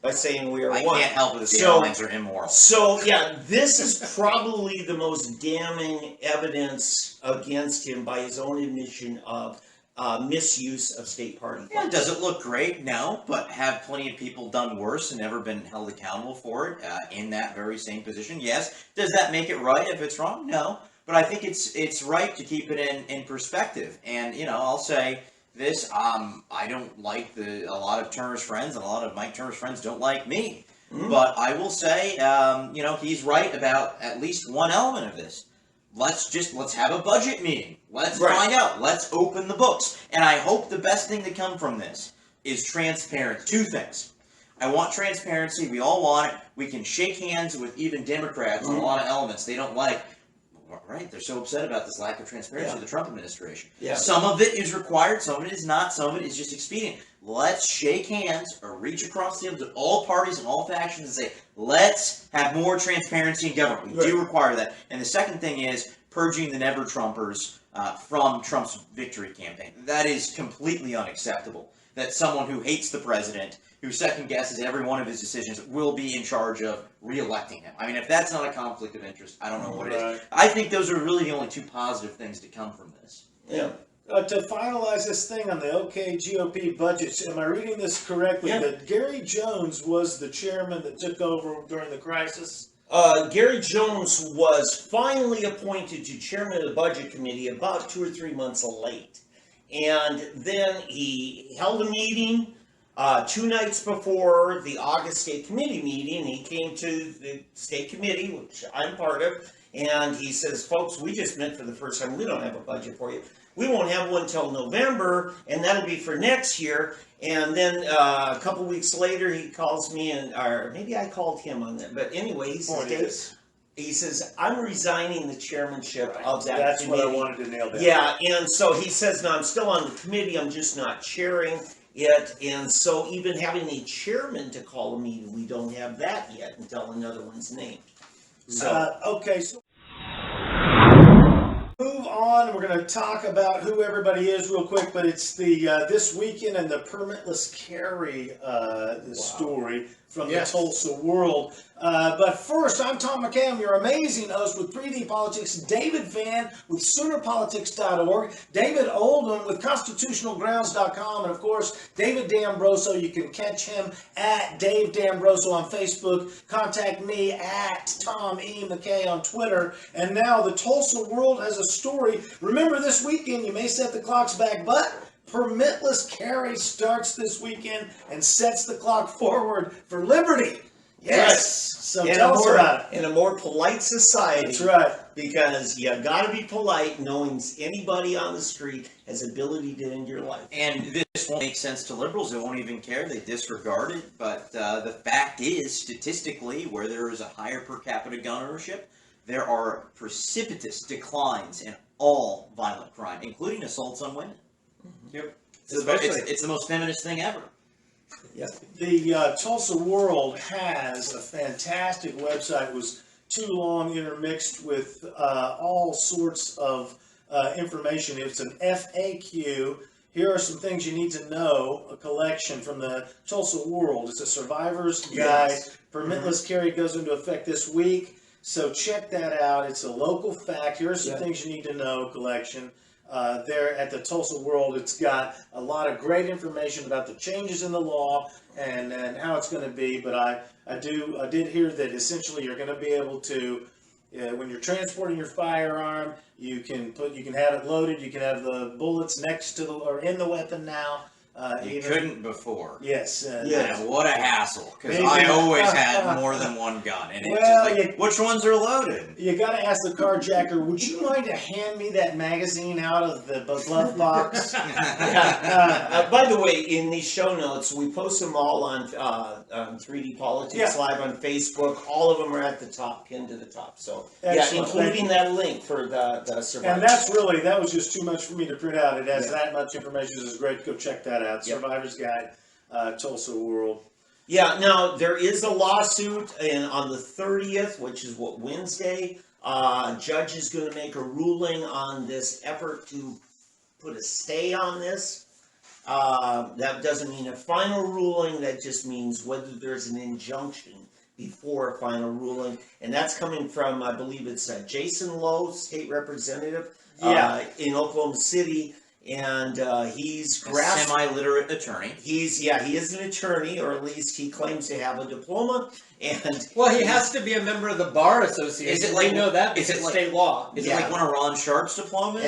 by saying we are one. I can't help it if the airlines are immoral. So, yeah, this is probably the most damning evidence against him by his own admission of misuse of state party funds. Yeah, does it look great? No, but have plenty of people done worse and never been held accountable for it in that very same position? Yes. Does that make it right if it's wrong? No. But I think it's right to keep it in perspective. And, I'll say this, I don't like a lot of Turner's friends, and a lot of Mike Turner's friends don't like me. Mm-hmm. But I will say, he's right about at least one element of this. Let's have a budget meeting. Let's find out. Let's open the books. And I hope the best thing to come from this is transparency. 2 things. I want transparency. We all want it. We can shake hands with even Democrats on a lot of elements they don't like. Right, they're so upset about this lack of transparency of the Trump administration. Yeah. Some of it is required, some of it is not, some of it is just expedient. let's shake hands or reach across the table to all parties and all factions and say, let's have more transparency in government. We do require that. And the second thing is purging the never-Trumpers from Trump's victory campaign. That is completely unacceptable. That someone who hates the president, who second-guesses every one of his decisions, will be in charge of re-electing him. I mean, if that's not a conflict of interest, I don't know what it is. I think those are really the only two positive things to come from this. Yeah. To finalize this thing on the OKGOP budget, am I reading this correctly? Yeah. That Gary Jones was the chairman that took over during the crisis? Gary Jones was finally appointed to chairman of the budget committee about 2 or 3 months late. And then he held a meeting 2 nights before the August State Committee meeting. He came to the State Committee, which I'm part of, and he says, folks, we just met for the first time. We don't have a budget for you. We won't have one till November, and that'll be for next year. And then a couple weeks later, he calls me, or maybe I called him on that. But anyway, he says, Dave, he says, I'm resigning the chairmanship of that That's committee. what I wanted to nail down. Yeah, and so he says, no, I'm still on the committee. I'm just not chairing it. And so even having a chairman to call a meeting, we don't have that yet until another one's named. So Okay, so move on. We're going to talk about who everybody is real quick, but it's the this weekend and the permitless carry story from the Tulsa World. But first, I'm Tom McKay. I'm your amazing host with 3D Politics. David Vann with SoonerPolitics.org. David Oldham with ConstitutionalGrounds.com. And, of course, David D'Ambroso. You can catch him at Dave D'Ambroso on Facebook. Contact me at Tom E. McKay on Twitter. And now the Tulsa World has a story. Remember, this weekend, you may set the clocks back, but permitless carry starts this weekend and sets the clock forward for liberty. Yes. So tell us about it. In a more polite society. That's right. Because you got to be polite, knowing anybody on the street has ability to end your life. And this won't make sense to liberals. They won't even care. They disregard it. But the fact is, statistically, where there is a higher per capita gun ownership, there are precipitous declines in all violent crime, including assaults on women. Yep. It's the most feminist thing ever. Yes. The Tulsa World has a fantastic website. It was too long intermixed with all sorts of information. It's an FAQ. Here are some things you need to know, a collection from the Tulsa World. It's a survivor's guide. Permitless carry goes into effect this week, so check that out. It's a local fact. Here are some things you need to know collection. There at the Tulsa World, it's got a lot of great information about the changes in the law and how it's going to be. But I did hear that essentially you're going to be able to, when you're transporting your firearm, you can have it loaded. You can have the bullets next to or in the weapon now. You couldn't before. Yes. Yeah, what a hassle. Because I always had more than one gun. And it's Well, just like, which ones are loaded? You got to ask the carjacker, would you mind to hand me that magazine out of the glove box? By the way, in these show notes, we post them all on 3D Politics Live on Facebook. All of them are at the top, pinned to the top. So, Excellent. including that link for the survivor. And that was just too much for me to print out. It has that much information. This is great. Go check that out. Survivor's Guide, Tulsa World. Yeah, now there is a lawsuit on the 30th, which is Wednesday. Judge is going to make a ruling on this effort to put a stay on this. That doesn't mean a final ruling. That just means whether there's an injunction before a final ruling. And that's coming from, I believe it's Jason Lowe, state representative in Oklahoma City. And he's a semi-literate attorney. He is an attorney, or at least he claims to have a diploma. And he has to be a member of the Bar Association. Is it like, we know that because it's state law? Is it like one of Ron Sharp's diplomas?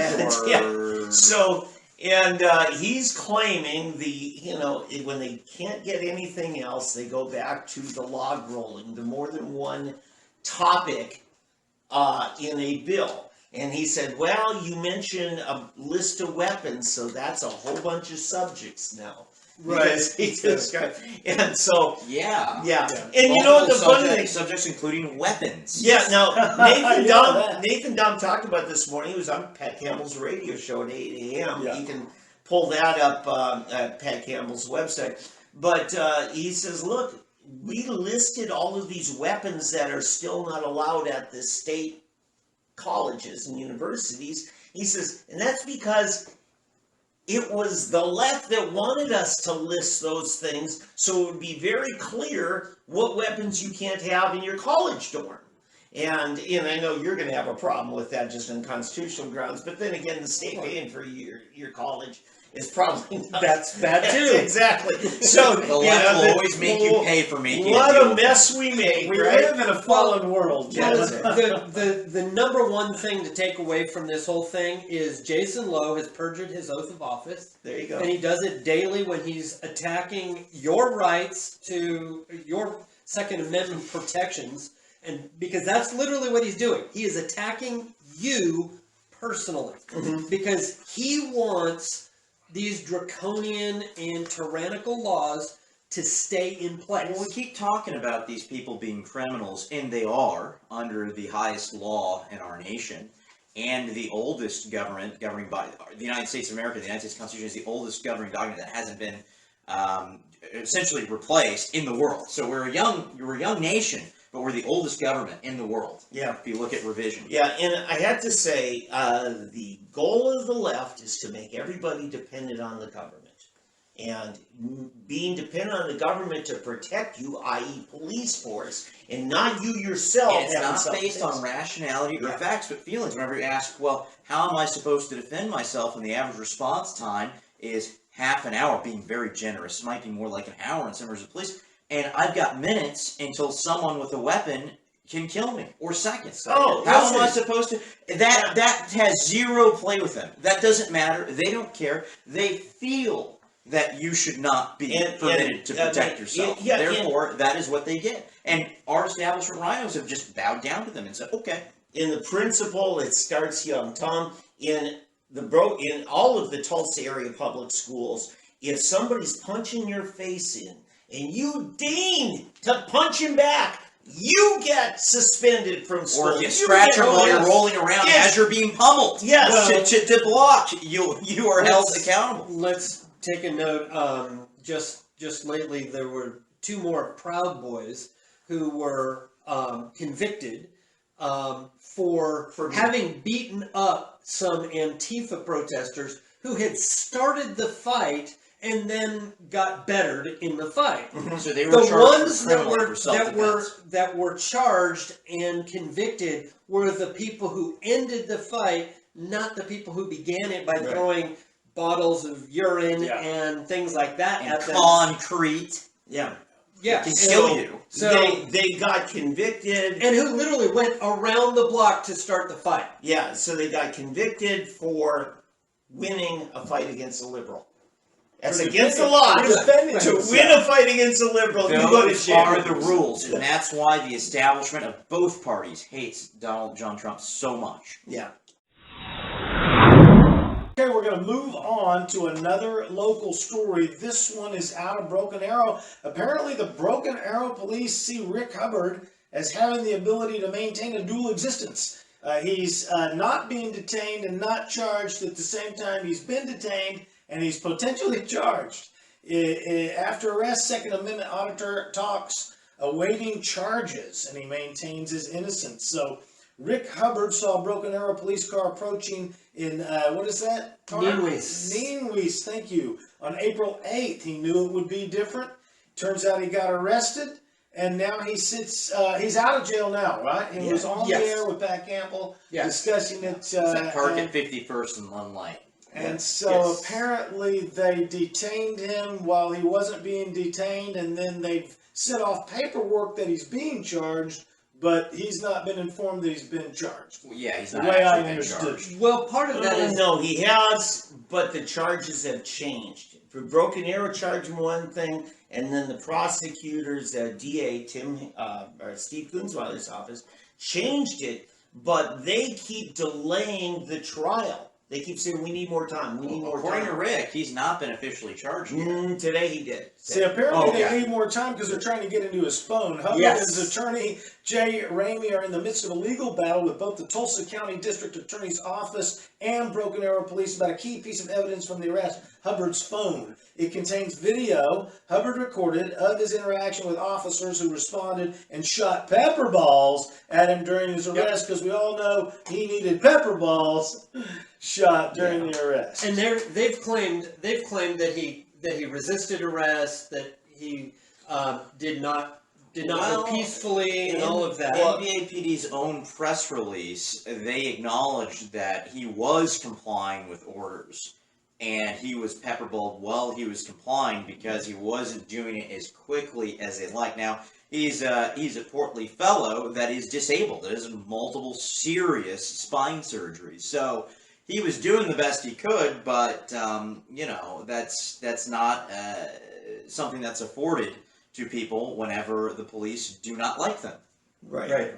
So, he's claiming when they can't get anything else, they go back to the log rolling, the more than one topic in a bill. And he said, well, you mentioned a list of weapons, so that's a whole bunch of subjects now. Right. And so, yeah. And you know what the funny thing? Subjects including weapons. Yeah, now, Nathan Dom talked about this morning. He was on Pat Campbell's radio show at 8 a.m. You can pull that up at Pat Campbell's website. But he says, look, we listed all of these weapons that are still not allowed at the state colleges and universities. He says, and that's because it was the left that wanted us to list those things so it would be very clear what weapons you can't have in your college dorm. And I know you're going to have a problem with that just on constitutional grounds, but then again, the state paying for your college is probably not. That's bad too. Exactly. So The left will always make you pay for making what a deal a with mess them. we make, We right? live in a fallen world. Well, Yes. the number one thing to take away from this whole thing is Jason Lowe has perjured his oath of office. There you go. And he does it daily when he's attacking your rights to your Second Amendment protections. And because that's literally what he's doing. He is attacking you personally. Because he wants these draconian and tyrannical laws to stay in place. Well, we keep talking about these people being criminals, and they are under the highest law in our nation, and the oldest government governing body, the United States of America. The United States Constitution is the oldest governing document that hasn't been essentially replaced in the world. So we're a young nation, but we're the oldest government in the world. Yeah. If you look at revision. Yeah, and I had to say, the goal of the left is to make everybody dependent on the government. And being dependent on the government to protect you, i.e. police force, and not you yourself. And it's having not self-defense. based on rationality or Yeah. facts, but feelings. Whenever you ask, well, how am I supposed to defend myself? And the average response time is half an hour, being very generous. It might be more like an hour in some areas of police. And I've got minutes until someone with a weapon can kill me, or seconds. Oh, how am I listen. supposed to? That has zero play with them. That doesn't matter. They don't care. They feel that you should not be permitted to protect yourself. Therefore, that is what they get. And our establishment rhinos have just bowed down to them and said, okay. In the principle, it starts young. Tom, in all of the Tulsa area public schools, if somebody's punching your face in and you deign to punch him back, you get suspended from school. Or if you scratch them while you're rolling around Yes. as you're being pummeled. Yes. To block, you are held accountable. Let's take a note. Just lately, there were two more Proud Boys who were convicted for having beaten up some Antifa protesters who had started the fight and then got bettered in the fight. So they were The charged ones for that criminal were for self-defense. that were charged and convicted were the people who ended the fight, not the people who began it by throwing bottles of urine and things like that And at them. concrete. Yeah. Yeah, Can kill you. So they got convicted. and who literally went around the block to start the fight. Yeah, so they got convicted for winning a fight against a liberal. That's against the law. defending To himself. win a fight against a liberal, you go to Those jail. are the rules, and that's why the establishment of both parties hates Donald John Trump so much. Yeah. Okay, we're going to move on to another local story. This one is out of Broken Arrow. Apparently, the Broken Arrow police see Rick Hubbard as having the ability to maintain a dual existence. He's not being detained and not charged at the same time. He's been detained and he's potentially charged. After arrest, Second Amendment auditor talks awaiting charges, and he maintains his innocence. So Rick Hubbard saw a Broken Arrow police car approaching in, what is that? Neenwees, thank you. On April 8th, he knew it would be different. Turns out he got arrested, and now he sits, he's out of jail now, right? He was on the air with Pat Campbell discussing it. It's at Park at 51st and Lund Light. And so apparently they detained him while he wasn't being detained, and then they've sent off paperwork that he's being charged, but he's not been informed that he's been charged. Well, yeah, he's The not way I actually been understood. charged. Well, part of that is No, he has, but the charges have changed. For Broken Arrow charged him one thing, and then the prosecutors, DA or Steve Kunzweiler's office, changed it, but they keep delaying the trial. They keep saying, we need more time, we need more According time. to Rick, he's not been officially charged yet. Today he did. See, apparently Okay. they need more time because they're trying to get into his phone. Hubbard Yes. and his attorney, Jay Ramey, are in the midst of a legal battle with both the Tulsa County District Attorney's Office and Broken Arrow Police about a key piece of evidence from the arrest, Hubbard's phone. It contains video Hubbard recorded of his interaction with officers who responded and shot pepper balls at him during his arrest, because we all know he needed pepper balls shot during the arrest. And they've claimed that he resisted arrest, that he did not go peacefully, and all of that. NBAPD's own press release, they acknowledged that he was complying with orders, and he was pepperballed while he was complying because he wasn't doing it as quickly as they'd like. Now, he's a portly fellow that is disabled. That has multiple serious spine surgeries. So he was doing the best he could, but that's not something that's afforded to people whenever the police do not like them. Right.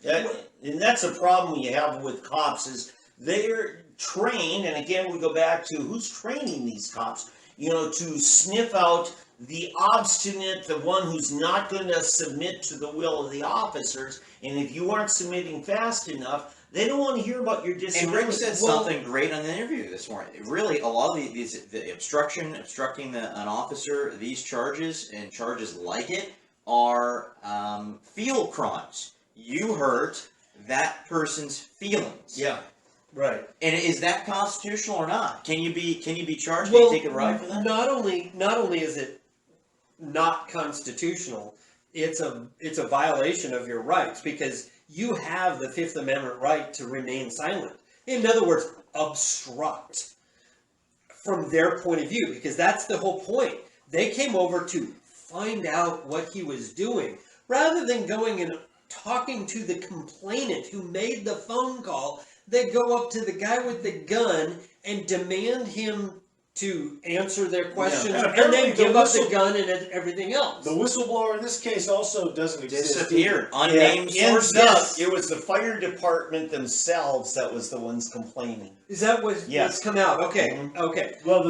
Yeah. And that's a problem you have with cops is they're trained, and again we go back to who's training these cops, to sniff out the obstinate, the one who's not going to submit to the will of the officers, and if you aren't submitting fast enough, they don't want to hear about your And disagreement. Rick said something great on the interview this morning. Really, a lot of the obstructing an officer, these charges and charges like it are field crimes. You hurt that person's feelings. Yeah. Right. And is that constitutional or not? Can you be charged? Can you take a ride for that? Not only is it not constitutional, it's a violation of your rights, because you have the Fifth Amendment right to remain silent. In other words, obstruct from their point of view, because that's the whole point. They came over to find out what he was doing, rather than going and talking to the complainant who made the phone call. They go up to the guy with the gun and demand him to answer their questions, And and apparently then give up the whistle- gun and everything else. The whistleblower in this case also doesn't exist. Disappeared. Unnamed Ends sources. up, it was the fire department themselves that was the ones complaining. Is that what's Yes. come out? Okay, Mhm. okay. Well,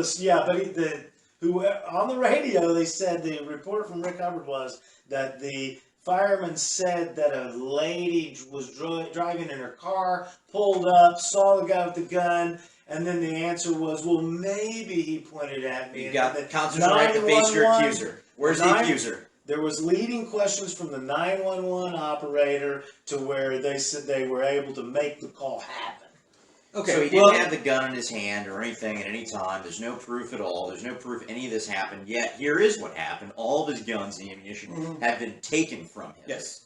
who on the radio they said, the report from Rick Hubbard was that the fireman said that a lady was driving in her car, pulled up, saw the guy with the gun, and then the answer was, well, maybe he pointed at me. You And got the constitutional right to face your 911 accuser. Where's the Nine- accuser? There was leading questions from the 911 operator to where they said they were able to make the call happen. Okay. So he didn't have the gun in his hand or anything at any time. There's no proof at all. There's no proof any of this happened. Yet here is what happened. All of his guns and ammunition have been taken from him. Yes.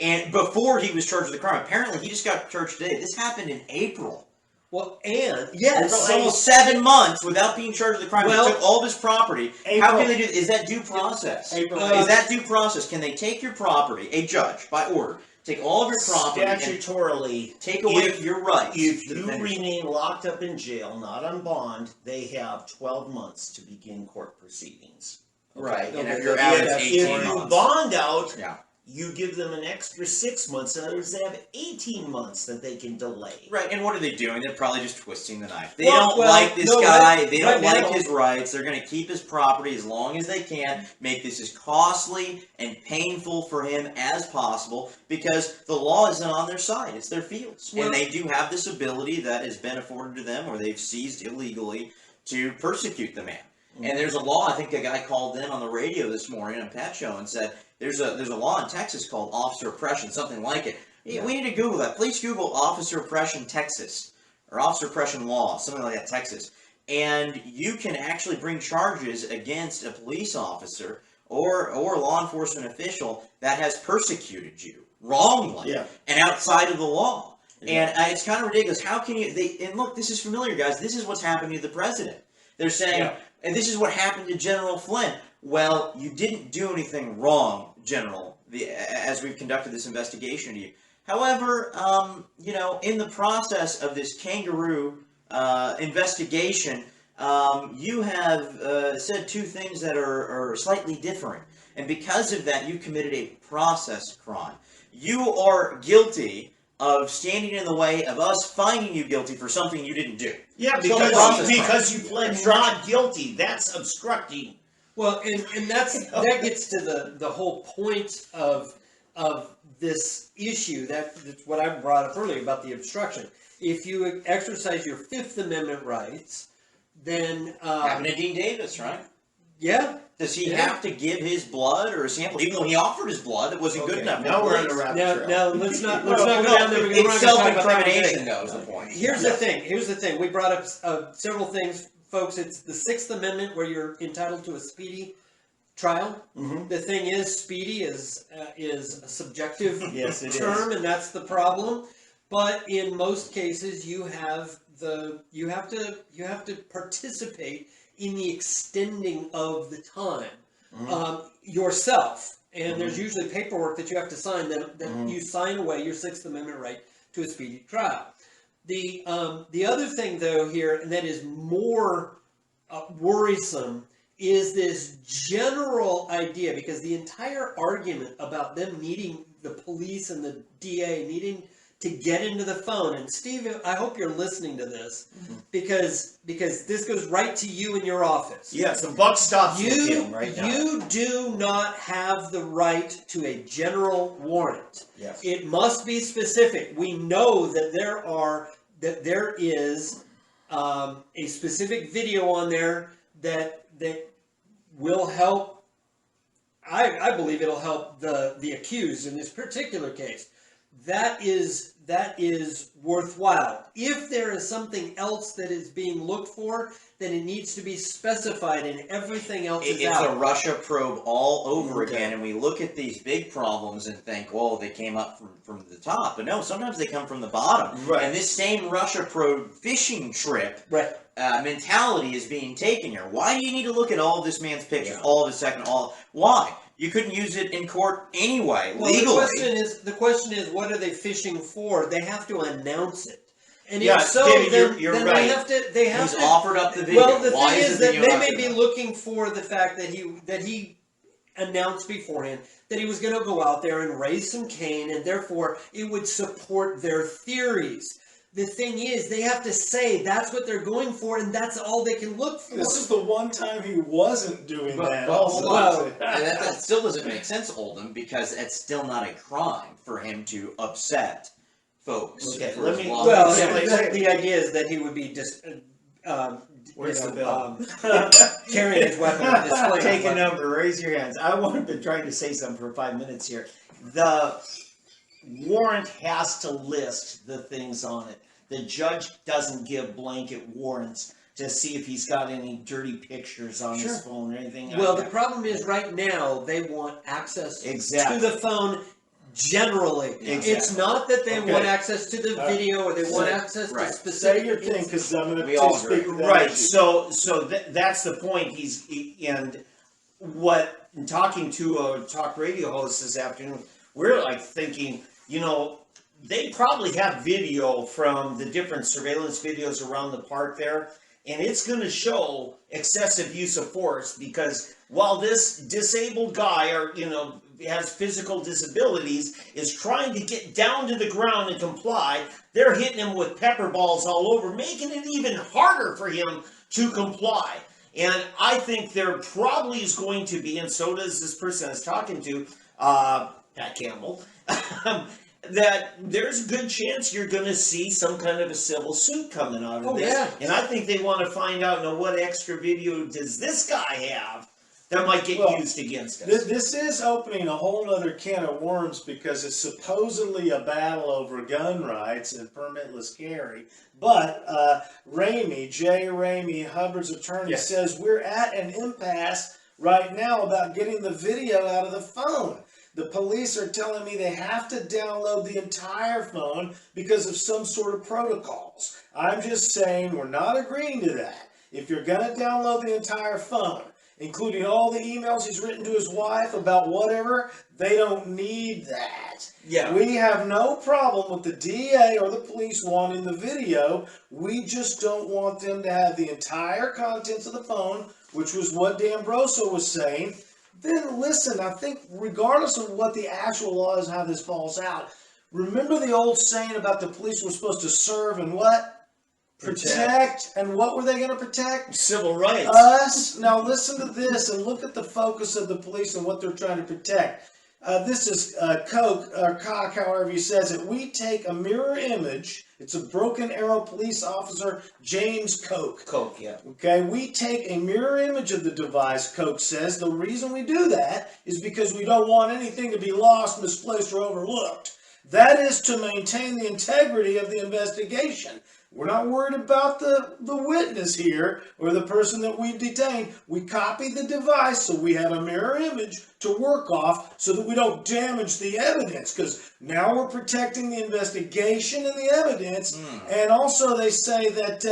And before he was charged with the crime, apparently he just got charged today. This happened in April. Well, and yes, It's almost 7 months without being charged with the crime. Well, They took all of his property. How April. can they do? Is that due process? April. Is that due process? Can they take your property? A judge, by order, take all of your property and Statutorily, take away if- your rights. if to you defend yourself? remain locked up in jail, not on bond, they have 12 months to begin court proceedings. Right, and Okay, if you're so out, yeah, it's that's 18 If you months. bond out, Yeah. you give them an extra 6 months. In other words, they have 18 months that they can delay. Right, and what are they doing? They're probably just twisting the knife. They Well, don't well, like this no, guy. right- They don't right like now- his rights. They're going to keep his property as long as they can, make this as costly and painful for him as possible, because the law isn't on their side. It's their fields. Well- and they do have this ability that has been afforded to them, or they've seized illegally, to persecute the man. And there's a law. I think a guy called in on the radio this morning on Pat Show and said there's a law in Texas called officer oppression, something like it. Yeah, we need to Google that. Please Google officer oppression Texas or officer oppression law, something like that, Texas. And you can actually bring charges against a police officer or law enforcement official that has persecuted you wrongly and outside of the law. And it's kind of ridiculous. How can you? And look, this is familiar, guys. This is what's happening to the president. They're saying, and this is what happened to General Flynn. Well, you didn't do anything wrong, General, as we've conducted this investigation to you. However, in the process of this kangaroo investigation, you have said two things that are slightly different. And because of that, you committed a process crime. You are guilty of standing in the way of us finding you guilty for something you didn't do. Yeah, So because you pled not guilty. That's obstructing. Well, and that gets to the whole point of this issue. That's what I brought up earlier about the obstruction. If you exercise your Fifth Amendment rights, then Happened to Dean Davis, right? yeah. Does he have to give his blood or a sample, even though he offered his blood? It wasn't good enough. Now we're on a rabbit trail. Now let's not go down there. It's self-incrimination, though, is the point. Here's the thing. We brought up several things, folks. It's the Sixth Amendment where you're entitled to a speedy trial. Mm-hmm. The thing is, speedy is a subjective Yes, it term, and that's the problem. But in most cases, you have to participate in the extending of the time yourself. And there's usually paperwork that you have to sign that you sign away your Sixth Amendment right to a speedy trial. The other thing, though, here, and that is more worrisome, is this general idea, because the entire argument about them needing, the police and the DA needing to get into the phone, and Steve, I hope you're listening to this, because this goes right to you in your office. Yes, the buck stops with him right now. You do not have the right to a general warrant. Yes. It must be specific. We know that there is a specific video on there that will help. I believe it'll help the accused in this particular case. That is worthwhile. If there is something else that is being looked for, then it needs to be specified, and everything else is out. It's a Russia probe all over again, and we look at these big problems and think, well, they came up from the top. But no, sometimes they come from the bottom. Right. And this same Russia probe fishing trip mentality is being taken here. Why do you need to look at all of this man's pictures, all of his second, why? You couldn't use it in court anyway, legally. The question is, what are they fishing for? They have to announce it. And Yeah, if so, David, you're then right. they have He's to offered up the video. Well, the Why thing is is the that video they not may good be enough? looking for the fact that he announced beforehand that he was going to go out there and raise some cane, and therefore it would support their theories. The thing is, they have to say that's what they're going for, and that's all they can look for. This is the one time he wasn't doing that. But hold on. Well, that still doesn't make sense, Oldham, because it's still not a crime for him to upset folks. Okay, for let as me- long Well, as- the idea is that he would be just Where's the bill? carrying his weapon, displaying his Take a weapon. number. Raise your hands. I have been trying to say something for 5 minutes here. The warrant has to list the things on it. The judge doesn't give blanket warrants to see if he's got any dirty pictures on his phone or anything Well, like the that. problem is right now they want access Exactly. to the phone generally. Exactly. It's not that they Okay. want access to the video or they want access Right. to specific. Say your thing, because I'm going We to all speak agree. to that Right. issue. So that's the point. And what in talking to a talk radio host this afternoon, we're like thinking, they probably have video from the different surveillance videos around the park there, and it's going to show excessive use of force because while this disabled guy has physical disabilities, is trying to get down to the ground and comply, they're hitting him with pepper balls all over, making it even harder for him to comply. And I think there probably is going to be, and so does this person I was talking to, Pat Campbell, that there's a good chance you're going to see some kind of a civil suit coming out of this. Yeah. And I think they want to find out, what extra video does this guy have that might get used against us? This is opening a whole other can of worms because it's supposedly a battle over gun rights and permitless carry. But Jay Ramey, Hubbard's attorney, says we're at an impasse right now about getting the video out of the phone. The police are telling me they have to download the entire phone because of some sort of protocols. I'm just saying we're not agreeing to that. If you're going to download the entire phone, including all the emails he's written to his wife about whatever, they don't need that. Yeah. We have no problem with the DA or the police wanting the video. We just don't want them to have the entire contents of the phone, which was what D'Ambroso was saying. Then listen, I think regardless of what the actual law is, how this falls out, Remember the old saying about the police were supposed to serve and what? Protect. And what were they going to protect? Civil rights. Us. Now listen to this and look at the focus of the police and what they're trying to protect. This is Coke, or Cock, however he says it. We take a mirror image. It's a Broken Arrow police officer, James Coke. Coke, yeah. Okay, we take a mirror image of the device, Coke says. The reason we do that is because we don't want anything to be lost, misplaced, or overlooked. That is to maintain the integrity of the investigation. We're not worried about the witness here or the person that we've detained. We copy the device so we have a mirror image to work off so that we don't damage the evidence, because now we're protecting the investigation and the evidence. And also they say that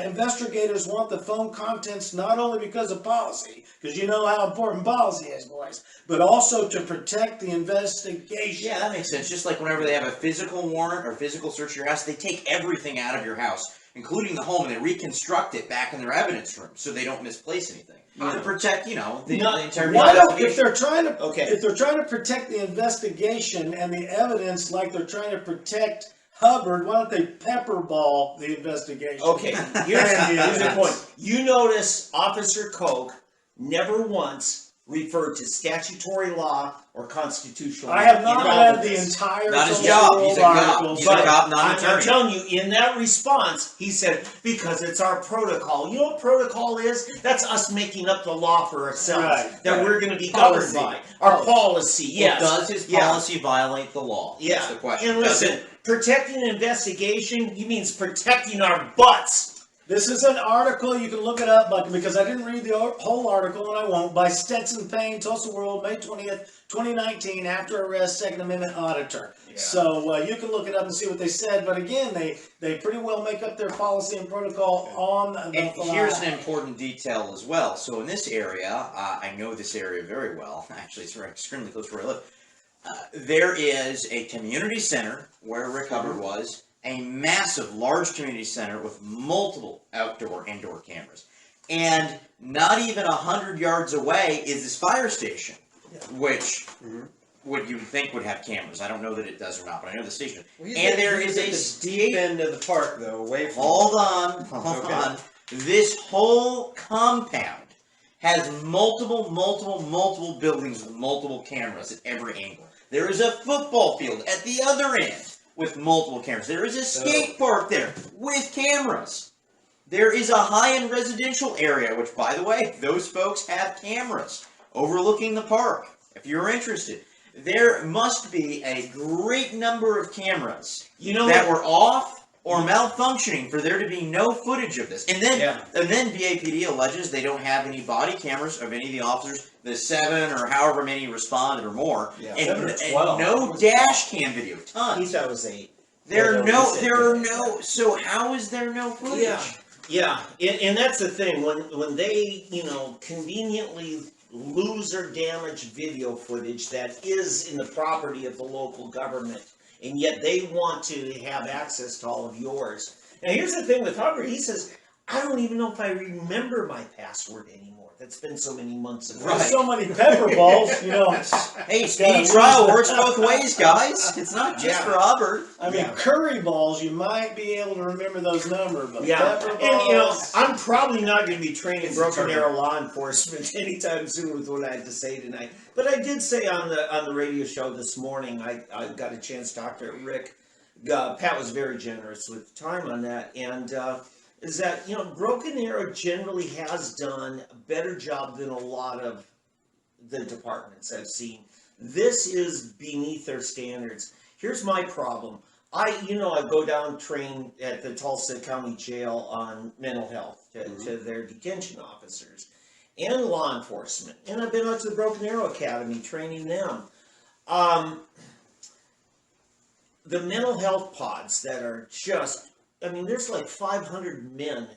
investigators want the phone contents not only because of policy, because you know how important policy is, boys, but also to protect the investigation. Yeah, that makes sense. Just like whenever they have a physical warrant or physical search of your house, they take everything out of your house, including the home, and they reconstruct it back in their evidence room so they don't misplace anything. To protect, the entire investigation. If they're trying to protect the investigation and the evidence like they're trying to protect Hubbard, why don't they pepperball the investigation? Okay, here's the point. You notice Officer Coke never once referred to statutory law or constitutional law. I have not read the entire Not his job. He's a cop. article, He's a cop, not an attorney. I'm telling you, in that response, he said, because it's our protocol. You know what protocol is? That's us making up the law for ourselves that we're going to be governed by. Our policy, yes. Well, does his policy violate the law? Yeah. That's the question. And listen, protecting an investigation, he means protecting our butts. This is an article, you can look it up, because I didn't read the whole article, and I won't, by Stetson Payne, Tulsa World, May 20th, 2019, after arrest, Second Amendment auditor. Yeah. So you can look it up and see what they said, but again, they pretty well make up their policy and protocol on the fly. Here's an important detail as well. So in this area, I know this area very well. Actually, it's extremely close to where I live. There is a community center where Rick Hubbard was, a massive, large community center with multiple outdoor, indoor cameras. And not even 100 yards away is this fire station, which would you think would have cameras. I don't know that it does or not, but I know the station. Well, and there is a deep end of the park, though, away from. Hold on. This whole compound has multiple buildings with multiple cameras at every angle. There is a football field at the other end with multiple cameras. There is a skate park there with cameras. There is a high-end residential area, which, by the way, those folks have cameras overlooking the park. If you're interested, there must be a great number of cameras that were off or malfunctioning for there to be no footage of this. And then VAPD alleges they don't have any body cameras of any of the officers, the 7 or however many responded or more, and no dash cam video. Tons. He thought it was 8. There are no. So how is there no footage? Yeah, and that's the thing. When they conveniently lose or damage video footage that is in the property of the local government, and yet they want to have access to all of yours. Now, here's the thing with Hubbard. He says, I don't even know if I remember my password anymore. That's been so many months ago. There's so many pepper balls, Hey, speed trial works both ways, guys. It's not just for Hubbard. I mean, curry balls, you might be able to remember those numbers, but pepper balls... And, I'm probably not going to be training Broken Arrow law enforcement anytime soon with what I had to say tonight. But I did say on the radio show this morning, I got a chance to talk to Rick. Pat was very generous with time on that, and... is that, Broken Arrow generally has done a better job than a lot of the departments I've seen. This is beneath their standards. Here's my problem. I go down train at the Tulsa County Jail on mental health to their detention officers and law enforcement. And I've been out to the Broken Arrow Academy training them. The mental health pods that are just... there's like 500 men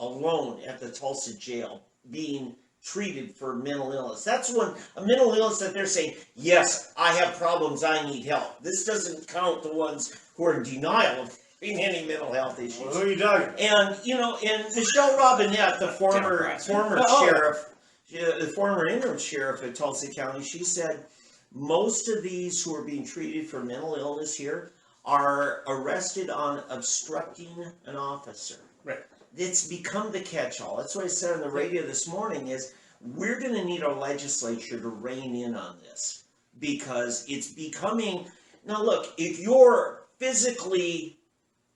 alone at the Tulsa jail being treated for mental illness. That's a mental illness that they're saying, yes, I have problems, I need help. This doesn't count the ones who are in denial of any mental health issues. Well, who are you talking about? And, and Michelle Robinette, the former sheriff, the former interim sheriff at Tulsa County, she said, most of these who are being treated for mental illness here are arrested on obstructing an officer. Right. It's become the catch-all. That's what I said on the radio this morning is we're going to need our legislature to rein in on this because it's becoming... Now look, if you're physically,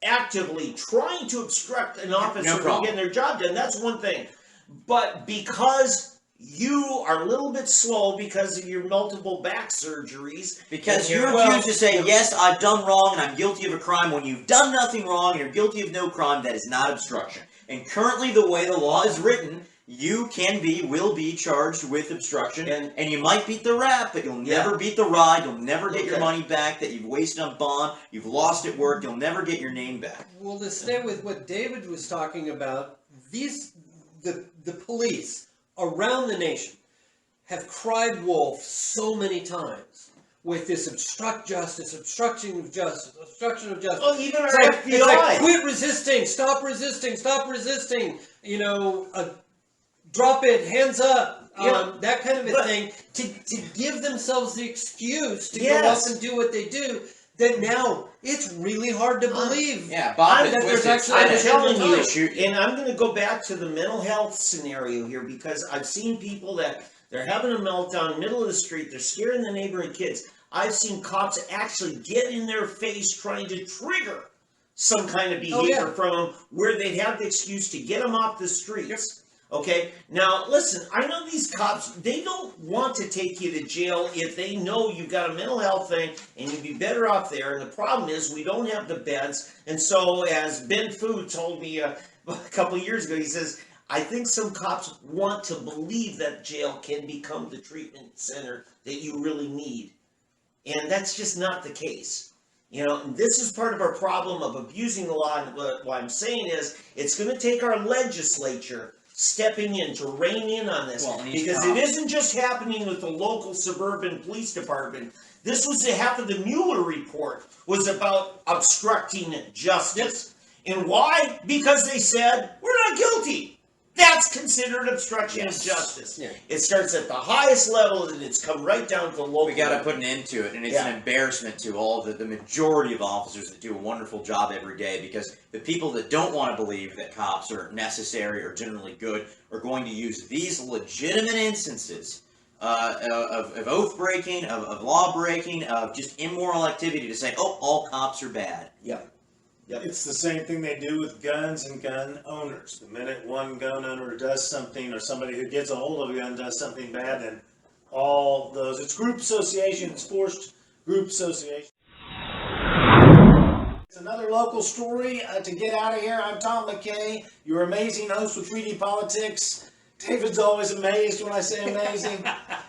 actively trying to obstruct an officer from getting their job done, that's one thing. But because you are a little bit slow because of your multiple back surgeries. Because you refuse to say, yes, I've done wrong and I'm guilty of a crime when you've done nothing wrong and you're guilty of no crime, that is not obstruction. And currently the way the law is written, you will be charged with obstruction. And you might beat the rap, but you'll never beat the ride. You'll never get your money back that you've wasted on bond. You've lost at work. You'll never get your name back. Well, to stay with what David was talking about, the police around the nation have cried wolf so many times with this obstruction of justice. Well, even our it's FBI. like, quit resisting, stop resisting, drop it, hands up, that kind of a thing, to give themselves the excuse to go up and do what they do. That now it's really hard to believe. Bob, I'm telling you, and I'm going to go back to the mental health scenario here because I've seen people that they're having a meltdown, middle of the street, they're scaring the neighboring kids. I've seen cops actually get in their face trying to trigger some kind of behavior from them where they'd have the excuse to get them off the streets. Okay, now listen, I know these cops, they don't want to take you to jail if they know you've got a mental health thing and you'd be better off there. And the problem is we don't have the beds. And so as Ben Fu told me a couple of years ago, he says, I think some cops want to believe that jail can become the treatment center that you really need. And that's just not the case. You know, and this is part of our problem of abusing the law. And what I'm saying is it's going to take our legislature stepping in to rein in on this because it isn't just happening with the local suburban police department. This was the half of the Mueller report was about obstructing justice. And why? Because they said, we're not guilty. That's considered obstruction of justice. It starts at the highest level and it's come right down to the local. We got to put an end to it, and it's an embarrassment to all the majority of officers that do a wonderful job every day, because the people that don't want to believe that cops are necessary or generally good are going to use these legitimate instances of oath breaking, of law breaking, of just immoral activity to say, oh, all cops are bad. It's the same thing they do with guns and gun owners. The minute one gun owner does something, or somebody who gets a hold of a gun does something bad, then all those, it's group association, it's forced group association. It's another local story to get out of here. I'm Tom McKay, your amazing host with 3D Politics. David's always amazed when I say amazing.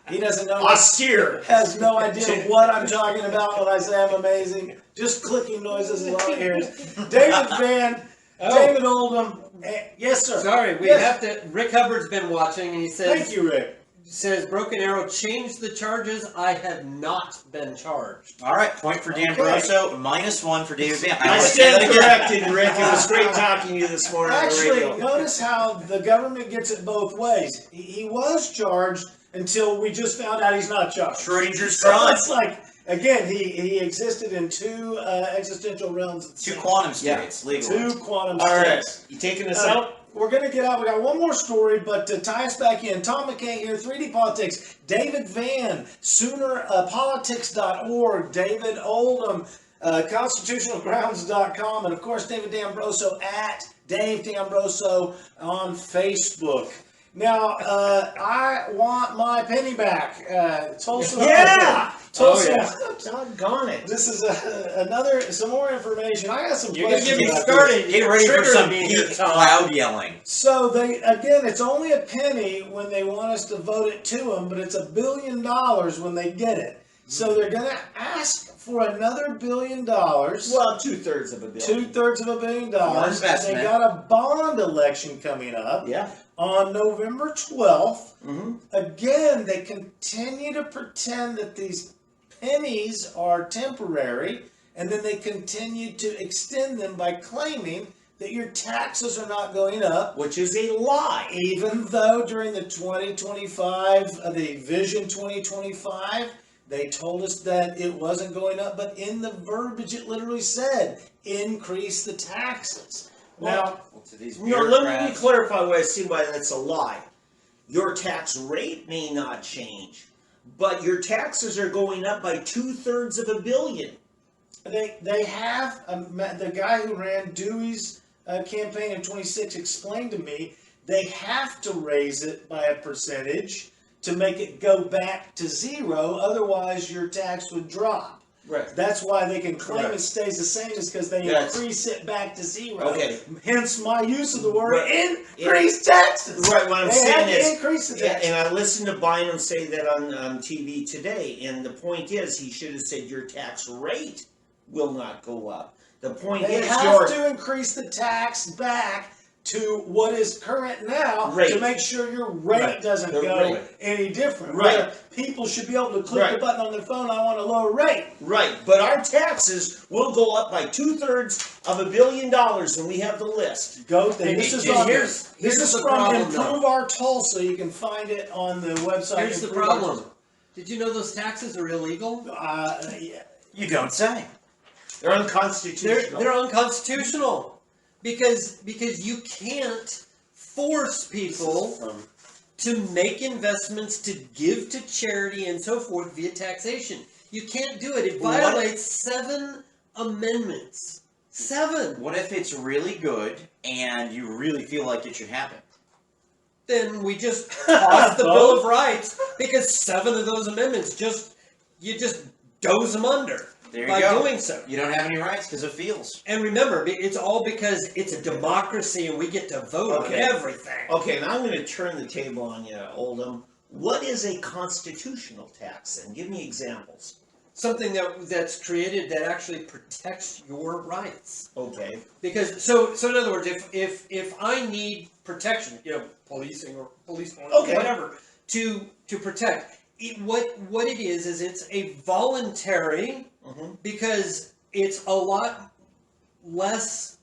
He doesn't know. Austere. Has no idea what I'm talking about when I say I'm amazing. Just clicking noises is all he hears. David Van, David Oldham. Yes, sir. Sorry, we have to. Rick Hubbard's been watching, and he says. Thank you, Rick. Says Broken Arrow changed the charges. I have not been charged. All right, point for Dan Broso, -1 for David Van. I stand corrected, Rick. It was great talking to you this morning. Actually, notice how the government gets it both ways. He was charged until we just found out he's not charged. Schrodinger's So crime. it's like, again, he existed in two existential realms. Two quantum states, legally. Two quantum All right, states. you taking us out? We're going to get out. We got one more story, but to tie us back in, Tom McKay here, 3D Politics, David Van, Soonerpolitics.org, David Oldham, constitutionalgrounds.com, and of course, David D'Ambroso at Dave D'Ambroso on Facebook. Some I want my penny back. Tulsa. Yeah! Tulsa. Doggone it. This is some more information. I got some You're going to questions. get me about started. Get ready for some Triggering me peak here, Tom. cloud yelling. So it's only a penny when they want us to vote it to them, but it's $1 billion when they get it. So they're going to ask for another $1 billion. Well, 2/3 of a billion. 2/3 of $1 billion. More investment. They got a bond election coming up. Yeah. On November 12th. Mm-hmm. Again, they continue to pretend that these pennies are temporary, and then they continue to extend them by claiming that your taxes are not going up. Which is a lie. Even though during the 2025, the Vision 2025, They told us that it wasn't going up, but in the verbiage it literally said, increase the taxes. Now, To these No, let me bureaucrats. clarify why I see why that's a lie. Your tax rate may not change, but your taxes are going up by 2/3 of a billion. they have, the guy who ran Dewey's campaign in 26 explained to me, they have to raise it by a percentage to make it go back to zero, otherwise your tax would drop. Right. That's why they can claim Correct. it stays the same, is because they That's- increase it back to zero. Okay. Hence my use of the word Right. increase taxes. Right, what I'm They saying have to is, increase the and taxes. I listened to Bynum say that on TV today, and the point is, he should have said your tax rate will not go up. The point They is, have to increase the tax back to what is current now Rate. to make sure your rate Right. doesn't The go rate. any different. Right. Where people should be able to click the Right. button on their phone, I want a lower rate. Right, but our taxes will go up by 2/3 of $1 billion, and we have the list. Go And this is and on here's this is the from problem, though. Improve Our Tulsa. You can find it on the website. Here's the Improve Our problem. Did you know those taxes are illegal? Tulsa. Yeah. You don't say. They're unconstitutional. They're unconstitutional because you can't force people to make investments, to give to charity and so forth via taxation. You can't do it. It What? violates 7 amendments. 7. What if it's really good and you really feel like it should happen? Then we just toss the Bill of Rights because 7 of those amendments you just doze them under There you by go. doing so. You don't have any rights because it feels. And remember, it's all because it's a democracy and we get to vote Okay. on everything. Okay, now I'm going to turn the table on you, Oldham. What is a constitutional tax? And give me examples. Something that's created that actually protects your rights. Okay. Because so in other words, if I need protection, policing or police force, Okay. whatever, to protect what it is it's a voluntary, Mhm. because it's a lot less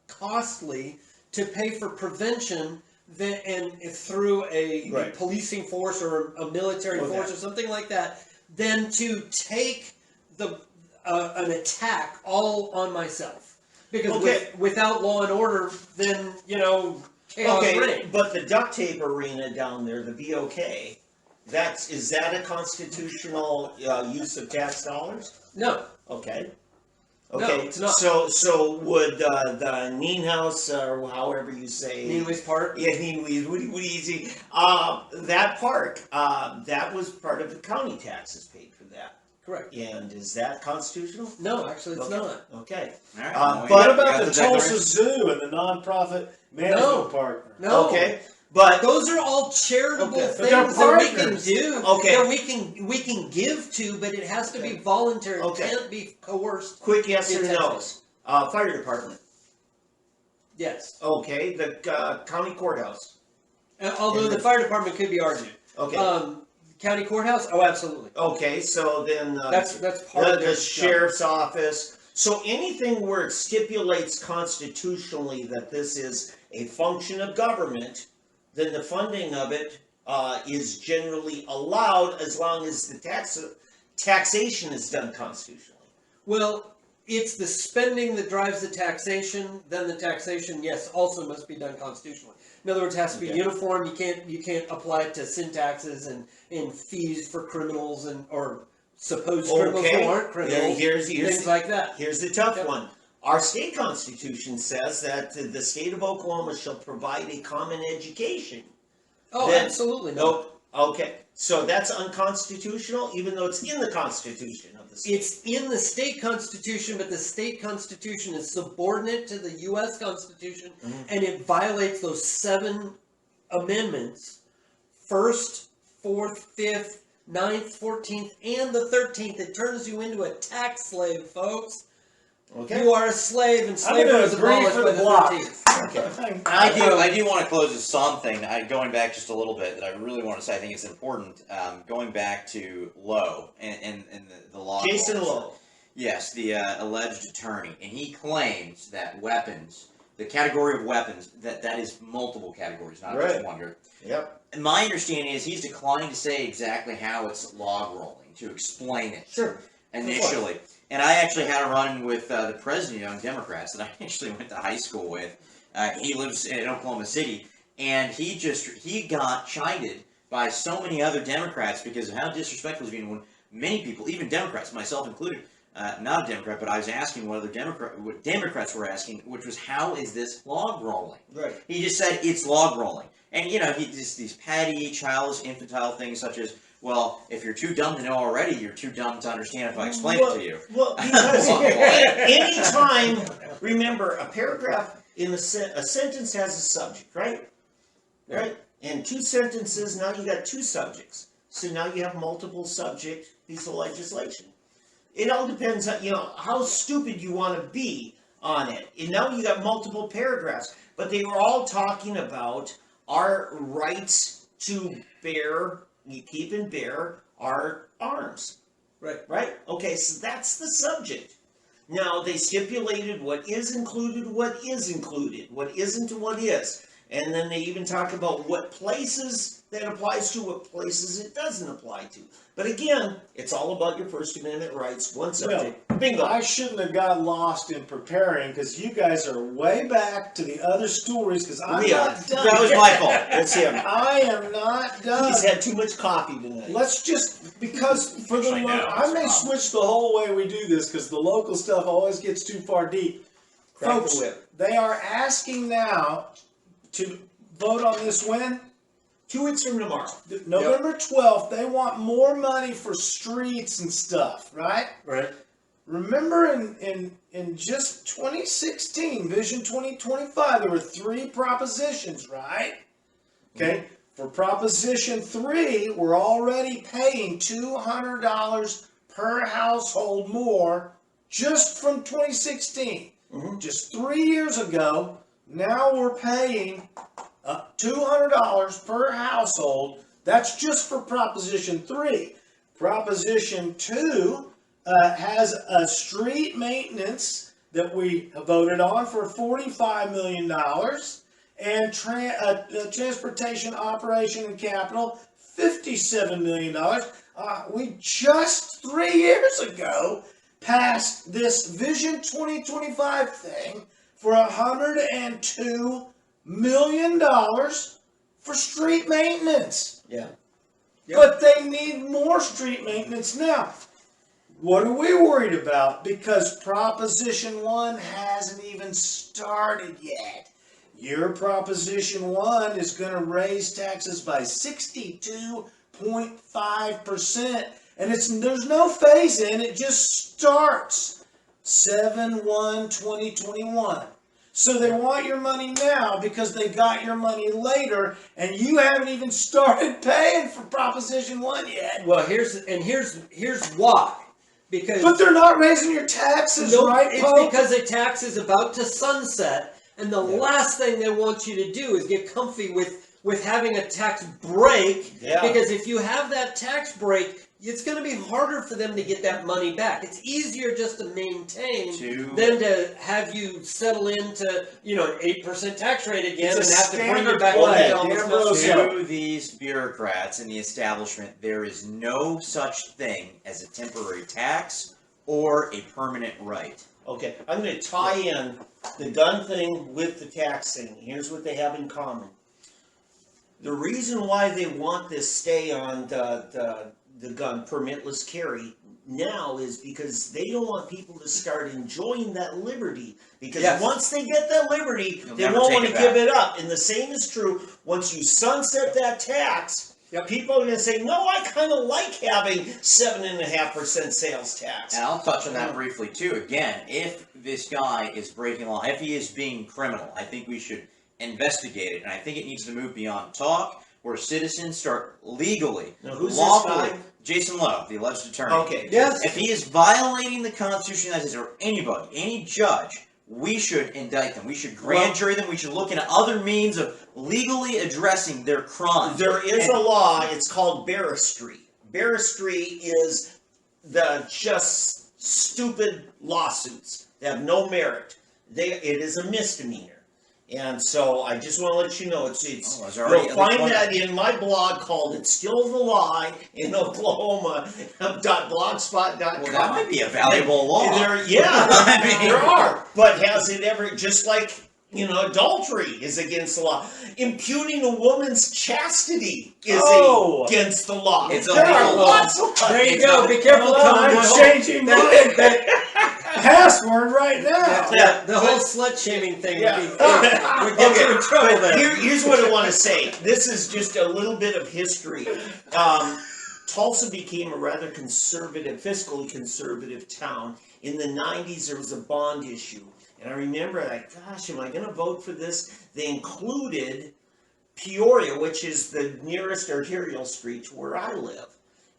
costly to pay for prevention than and through a Right. policing force or a military Okay. force or something like that, than to take an attack all on myself. Because Okay. without law and order, then chaos Okay, reigns. but the duct tape arena down there, the BOK, is that a constitutional use of tax dollars? No, Okay. No, Okay. it's not. So would the Nienhuis, or however you say, Neenway's Park. yeah, Nienhuis, what easy, that park, that was part of the county taxes paid for that. Correct. And is that constitutional? No, actually, it's Okay. not. Okay. All right. Uh, well, but What you about got the declaration. Tulsa Zoo and the nonprofit management No. partner? No. Okay. But Those are all charitable Okay. things But they're that we can partners. do. Okay. That we can give to, but it has to be voluntary. Okay. It can't be coerced. quick yes or in no. Texas. Fire department. Yes. Okay. The county courthouse. Although the fire department could be argued. Okay. County courthouse. Oh, absolutely. Okay. So then That's part of the their sheriff's office. So anything where it stipulates constitutionally that this is a function of government, then the funding of it is generally allowed as long as the taxation is done constitutionally. Well, it's the spending that drives the taxation. Then the taxation, yes, also must be done constitutionally. In other words, it has to be Okay. uniform. You can't apply it to sin taxes and fees for criminals or supposed criminals who aren't criminals. Here's Things like that. Here's the tough Yep. one. Our state constitution says that the state of Oklahoma shall provide a common education. Oh, Then- absolutely not. Nope. Okay. So that's unconstitutional, even though it's in the constitution of the state. It's in the state constitution, but the state constitution is subordinate to the U.S. Constitution, Mhm. and it violates those 7 amendments: 1st, 4th, 5th, 9th, 14th, and the 13th. It turns you into a tax slave, folks. Okay. You are a slave, and I'm slavery gonna was agree abolished for by the the block. 13th. Okay. I do want to close with something. Going back just a little bit that I really want to say. I think it's important. Going back to Lowe and the law. Jason enforcement. Lowe. Yes, the alleged attorney, and he claims that weapons, the category of weapons, that is multiple categories, not Right. just one. Yep. And my understanding is he's declined to say exactly how it's log rolling. to explain it. Sure. Initially. And I actually had a run with the president of Young Democrats that I actually went to high school with. He lives in Oklahoma City, and he got chided by so many other Democrats because of how disrespectful he was being when many people, even Democrats, myself included, not a Democrat, but I was asking what Democrats were asking, which was, how is this log rolling? Right. He just said, it's log rolling. And, he just these petty, childish, infantile things such as, well, if you're too dumb to know already, you're too dumb to understand if I explain it to you. Well, because anytime, remember, a paragraph in a sentence has a subject, right? Right? And two sentences, now you got two subjects. So now you have multiple subject piece of legislation. It all depends on, how stupid you want to be on it. And now you got multiple paragraphs. But they were all talking about our rights to keep and bear our arms. Right. Right? Okay, so that's the subject. Now, they stipulated what is included, what isn't, and what is. And then they even talk about what places that applies to, what places it doesn't apply to. But again, it's all about your First Amendment rights, one subject. Bingo. I shouldn't have got lost in preparing because you guys are way back to the other stories because I'm not done. That was my fault. That's him. I am not done. He's had too much coffee tonight. Let's just, because for the Actually, no, I may it's switch the whole way we do this because the local stuff always gets too far deep. Crack the Folks, whip. they are asking now to vote on this when? 2 weeks from tomorrow. November 12th, they want more money for streets and stuff, right? Right. Remember in just 2016, Vision 2025, there were 3 propositions, right? Okay. For Proposition 3, we're already paying $200 per household more just from 2016. Just 3 years ago, now we're paying $200 per household. That's just for Proposition 3. Proposition 2 has a street maintenance that we voted on for $45 million and transportation operation and capital, $57 million. We just 3 years ago passed this Vision 2025 thing for $102 million for street maintenance. Yeah. Yep. But they need more street maintenance now. What are we worried about? Because Proposition 1 hasn't even started yet. Your Proposition 1 is going to raise taxes by 62.5%. And there's no phase in, it just starts 7/1/2021. So they want your money now because they got your money later, and you haven't even started paying for Proposition 1 yet. Well, here's why. But they're not raising your taxes, right, it's Pope? because the tax is about to sunset, and the last thing they want you to do is get comfy with having a tax break. Yeah. Because if you have that tax break, it's going to be harder for them to get that money back. It's easier just to maintain than to have you settle into, an 8% tax rate again and have to bring you back standard down to plan. almost Yeah, nothing. To these bureaucrats in the establishment, there is no such thing as a temporary tax or a permanent right. Okay, I'm going to tie in the gun thing with the tax thing. Here's what they have in common. The reason why they want this stay on the gun permitless carry now is because they don't want people to start enjoying that liberty. Because once they get that liberty, they won't want to give it up. And the same is true once you sunset that tax. People are going to say, no, I kind of like having 7.5% sales tax. And I'll touch on that briefly too. Again, if this guy is breaking law, if he is being criminal, I think we should investigate it. And I think it needs to move beyond talk, where citizens start legally, lawfully. Jason Lowe, the alleged attorney. Okay. Yes. If he is violating the Constitution of the United States, or anybody, any judge, we should indict them. We should grand jury them. We should look into other means of legally addressing their crimes. There is a law, it's called barristry. Barristry is the just stupid lawsuits that have no merit. It is a misdemeanor. And so I just want to let you know, it's Oh, there's already you'll at least find one. that in my blog called "It's Still the Lie in Oklahoma." .blogspot.com. Well, that might be a valuable law. Yeah, I mean- there are. But has it ever, just like, adultery is against the law. Impugning a woman's chastity is against the law. It's there are illegal. lots of There you It's go. not- Be careful, Tom. I'm changing my password right now. The whole slut shaming thing Yeah. would get you in trouble But there. here's what I want to say. This is just a little bit of history. Tulsa became a rather conservative, fiscally conservative town. In the 90s, there was a bond issue. And I remember, gosh, am I going to vote for this? They included Peoria, which is the nearest arterial street to where I live.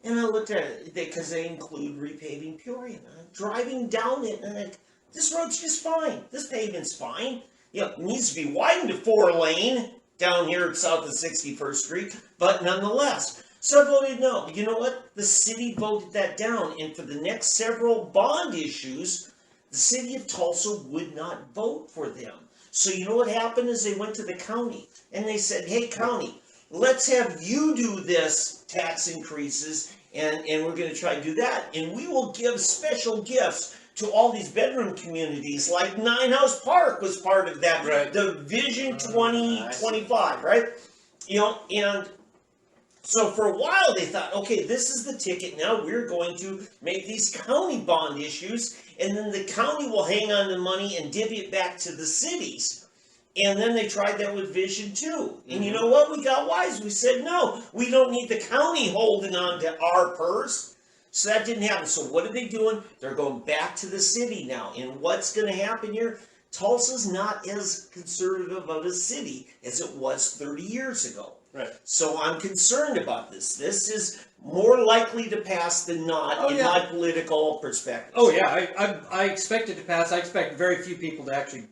And I looked at it, because they include repaving Peoria. And I'm driving down it, and I'm like, this road's just fine. This pavement's fine. It needs to be widened to 4-lane down here south of 61st Street, but nonetheless. So I voted no. You know what? The city voted that down, and for the next several bond issues, the city of Tulsa would not vote for them. So you know what happened is they went to the county, and they said, hey, county, let's have you do this tax increases, and we're going to try to do that. And we will give special gifts to all these bedroom communities, like Nine House Park was part of that. Right. The Vision 2025, right? And so for a while they thought, okay, this is the ticket. Now we're going to make these county bond issues, and then the county will hang on to money and divvy it back to the cities. And then they tried that with Vision 2. And you know what? We got wise. We said, no, we don't need the county holding on to our purse. So that didn't happen. So what are they doing? They're going back to the city now. And what's going to happen here? Tulsa's not as conservative of a city as it was 30 years ago. Right. So I'm concerned about this. This is more likely to pass than not in my political perspective. Oh yeah, I expect it to pass. I expect very few people to actually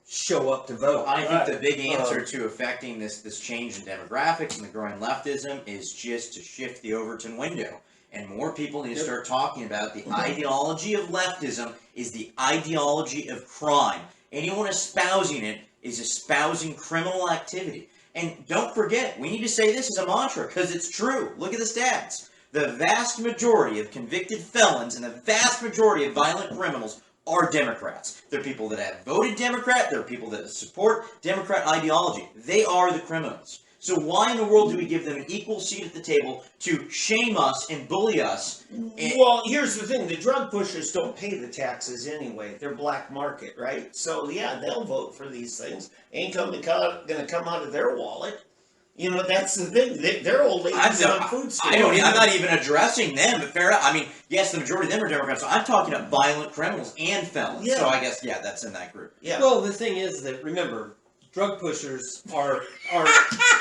show up to vote. I think the big answer to affecting this change in demographics and the growing leftism is just to shift the Overton window. And more people need to start talking about the ideology of leftism is the ideology of crime. Anyone espousing it is espousing criminal activity. And don't forget, we need to say this as a mantra, because it's true. Look at the stats. The vast majority of convicted felons and the vast majority of violent criminals are Democrats. They're people that have voted Democrat. They're people that support Democrat ideology. They are the criminals. So why in the world do we give them an equal seat at the table to shame us and bully us? Well, here's the thing. The drug pushers don't pay the taxes anyway. They're black market, right? So, yeah, they'll vote for these things. Ain't going to come out of their wallet. That's the thing. They're old ladies on food stamps. I'm not even addressing them, but fair enough. I mean, yes, the majority of them are Democrats, so I'm talking about violent criminals and felons. Yeah. So I guess, that's in that group. Yeah. Well, the thing is that, remember, drug pushers are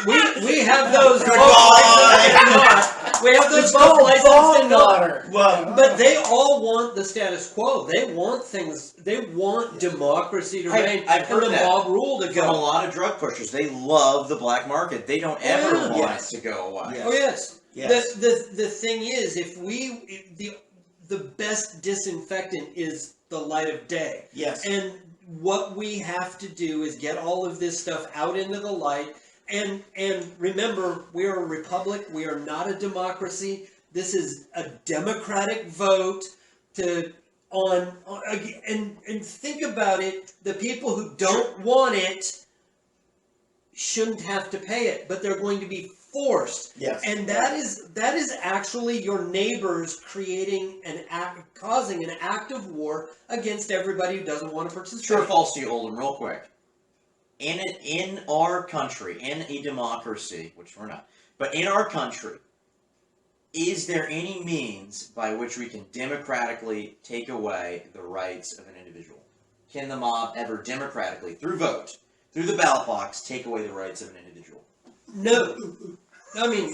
we have those both licensed and not. We have those both licensed and not. Well, But they all want the status quo. They want things. They want democracy to reign I've heard and the that mob rule to From a go. lot of drug pushers, they love the black market. They don't ever Yeah. want Yes. it to go away. Yeah. Oh yes. Yes. The thing is, the best disinfectant is the light of day. yes. And what we have to do is get all of this stuff out into the light. And remember, we are a republic. We are not a democracy. This is a democratic vote and think about it. The people who don't want it shouldn't have to pay it, but they're going to be forced. Yes. And that is actually your neighbors causing an act of war against everybody who doesn't want to participate. True or false to you, Olden, real quick. In our country, in a democracy, which we're not, but in our country, is there any means by which we can democratically take away the rights of an individual? Can the mob ever democratically, through vote, through the ballot box, take away the rights of an individual? No. I mean,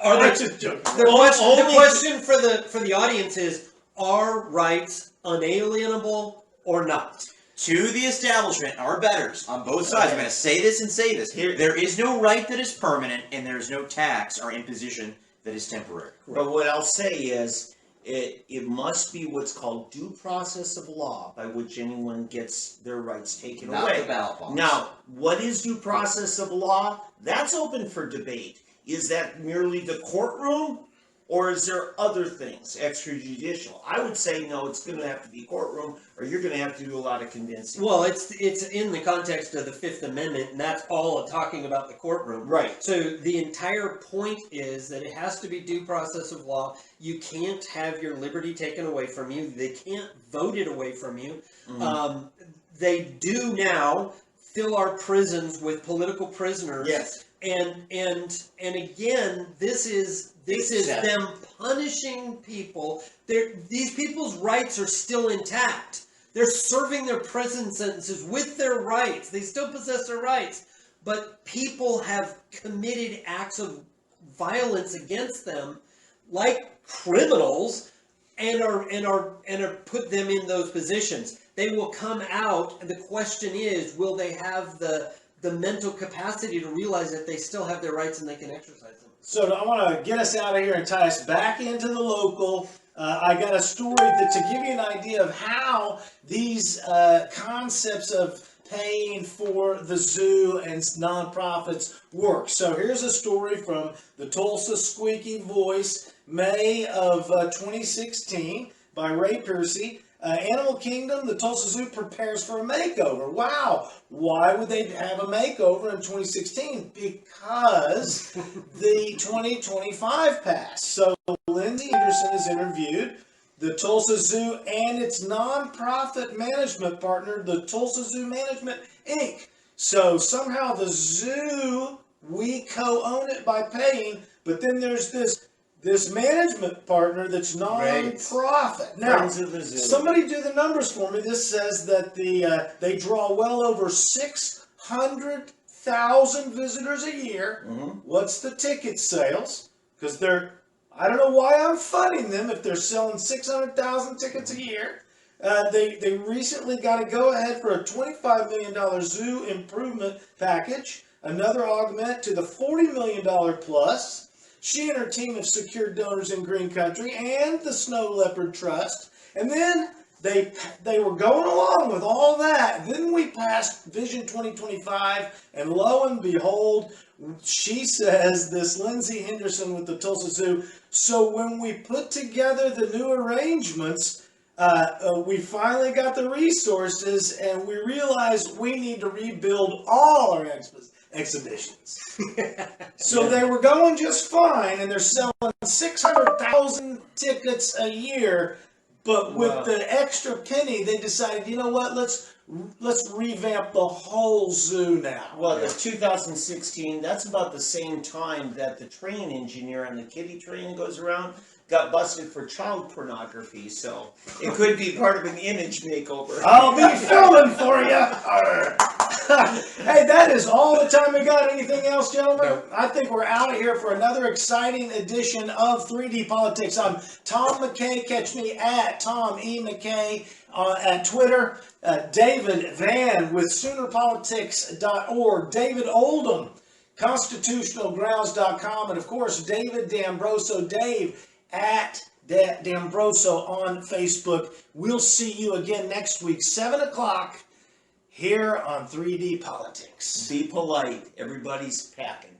I'm just joking. the question for the audience is: are rights unalienable or not? To the establishment, our betters on both sides. I'm going to say this and say this. There is no right that is permanent, and there is no tax or imposition that is temporary. But what I'll say is, It must be what's called due process of law, by which anyone gets their rights taken Not away. the ballot box. Now, what is due process of law? That's open for debate. Is that merely the courtroom, or is there other things, extrajudicial? I would say no, it's going to have to be courtroom, or you're going to have to do a lot of convincing. Well, it's in the context of the Fifth Amendment, and that's all talking about the courtroom. Right. So the entire point is that it has to be due process of law. You can't have your liberty taken away from you. They can't vote it away from you. Mm-hmm. They do now fill our prisons with political prisoners. Yes. And again, this is them punishing people. These people's rights are still intact. They're serving their prison sentences with their rights. They still possess their rights, but people have committed acts of violence against them, like criminals, and are put them in those positions. They will come out, and the question is, will they have the mental capacity to realize that they still have their rights and they can exercise them? So I want to get us out of here and tie us back into the local. I got a story to give you an idea of how these concepts of paying for the zoo and nonprofits work. So here's a story from the Tulsa Squeaky Voice, May of 2016, by Ray Piercy. Animal Kingdom, the Tulsa Zoo prepares for a makeover. Wow. Why would they have a makeover in 2016? Because the 2025 passed. So Lindsay Henderson is interviewed. The Tulsa Zoo and its nonprofit management partner, the Tulsa Zoo Management, Inc. So somehow the zoo, we co-own it by paying, but then there's this management partner that's non-profit. Now, Friends of the Zoo. somebody do the numbers for me. This says that they draw well over 600,000 visitors a year. Mm-hmm. What's the ticket sales? Because I don't know why I'm funding them if they're selling 600,000 tickets a year. They recently got a go-ahead for a $25 million zoo improvement package, another augment to the $40 million plus. She and her team have secured donors in Green Country and the Snow Leopard Trust. And then they were going along with all that. Then we passed Vision 2025, and lo and behold, she says, this Lindsay Henderson with the Tulsa Zoo, so when we put together the new arrangements, we finally got the resources, and we realized we need to rebuild all our exhibitions. So they were going just fine, and they're selling 600,000 tickets a year, but with the extra penny, they decided, you know what, let's revamp the whole zoo now. Well, the 2016, that's about the same time that the train engineer on the kiddie train goes around, got busted for child pornography, so it could be part of an image makeover. I'll be filming for you. Hey, that is all the time we got. Anything else, gentlemen? No. I think we're out of here for another exciting edition of 3D Politics. I'm Tom McKay. Catch me at Tom E. McKay at Twitter. David Van with SoonerPolitics.org. David Oldham, ConstitutionalGrounds.com. And, of course, David D'Ambroso, Dave at D'Ambroso on Facebook. We'll see you again next week, 7 o'clock. Here on 3D Politics. Be polite. Everybody's packing.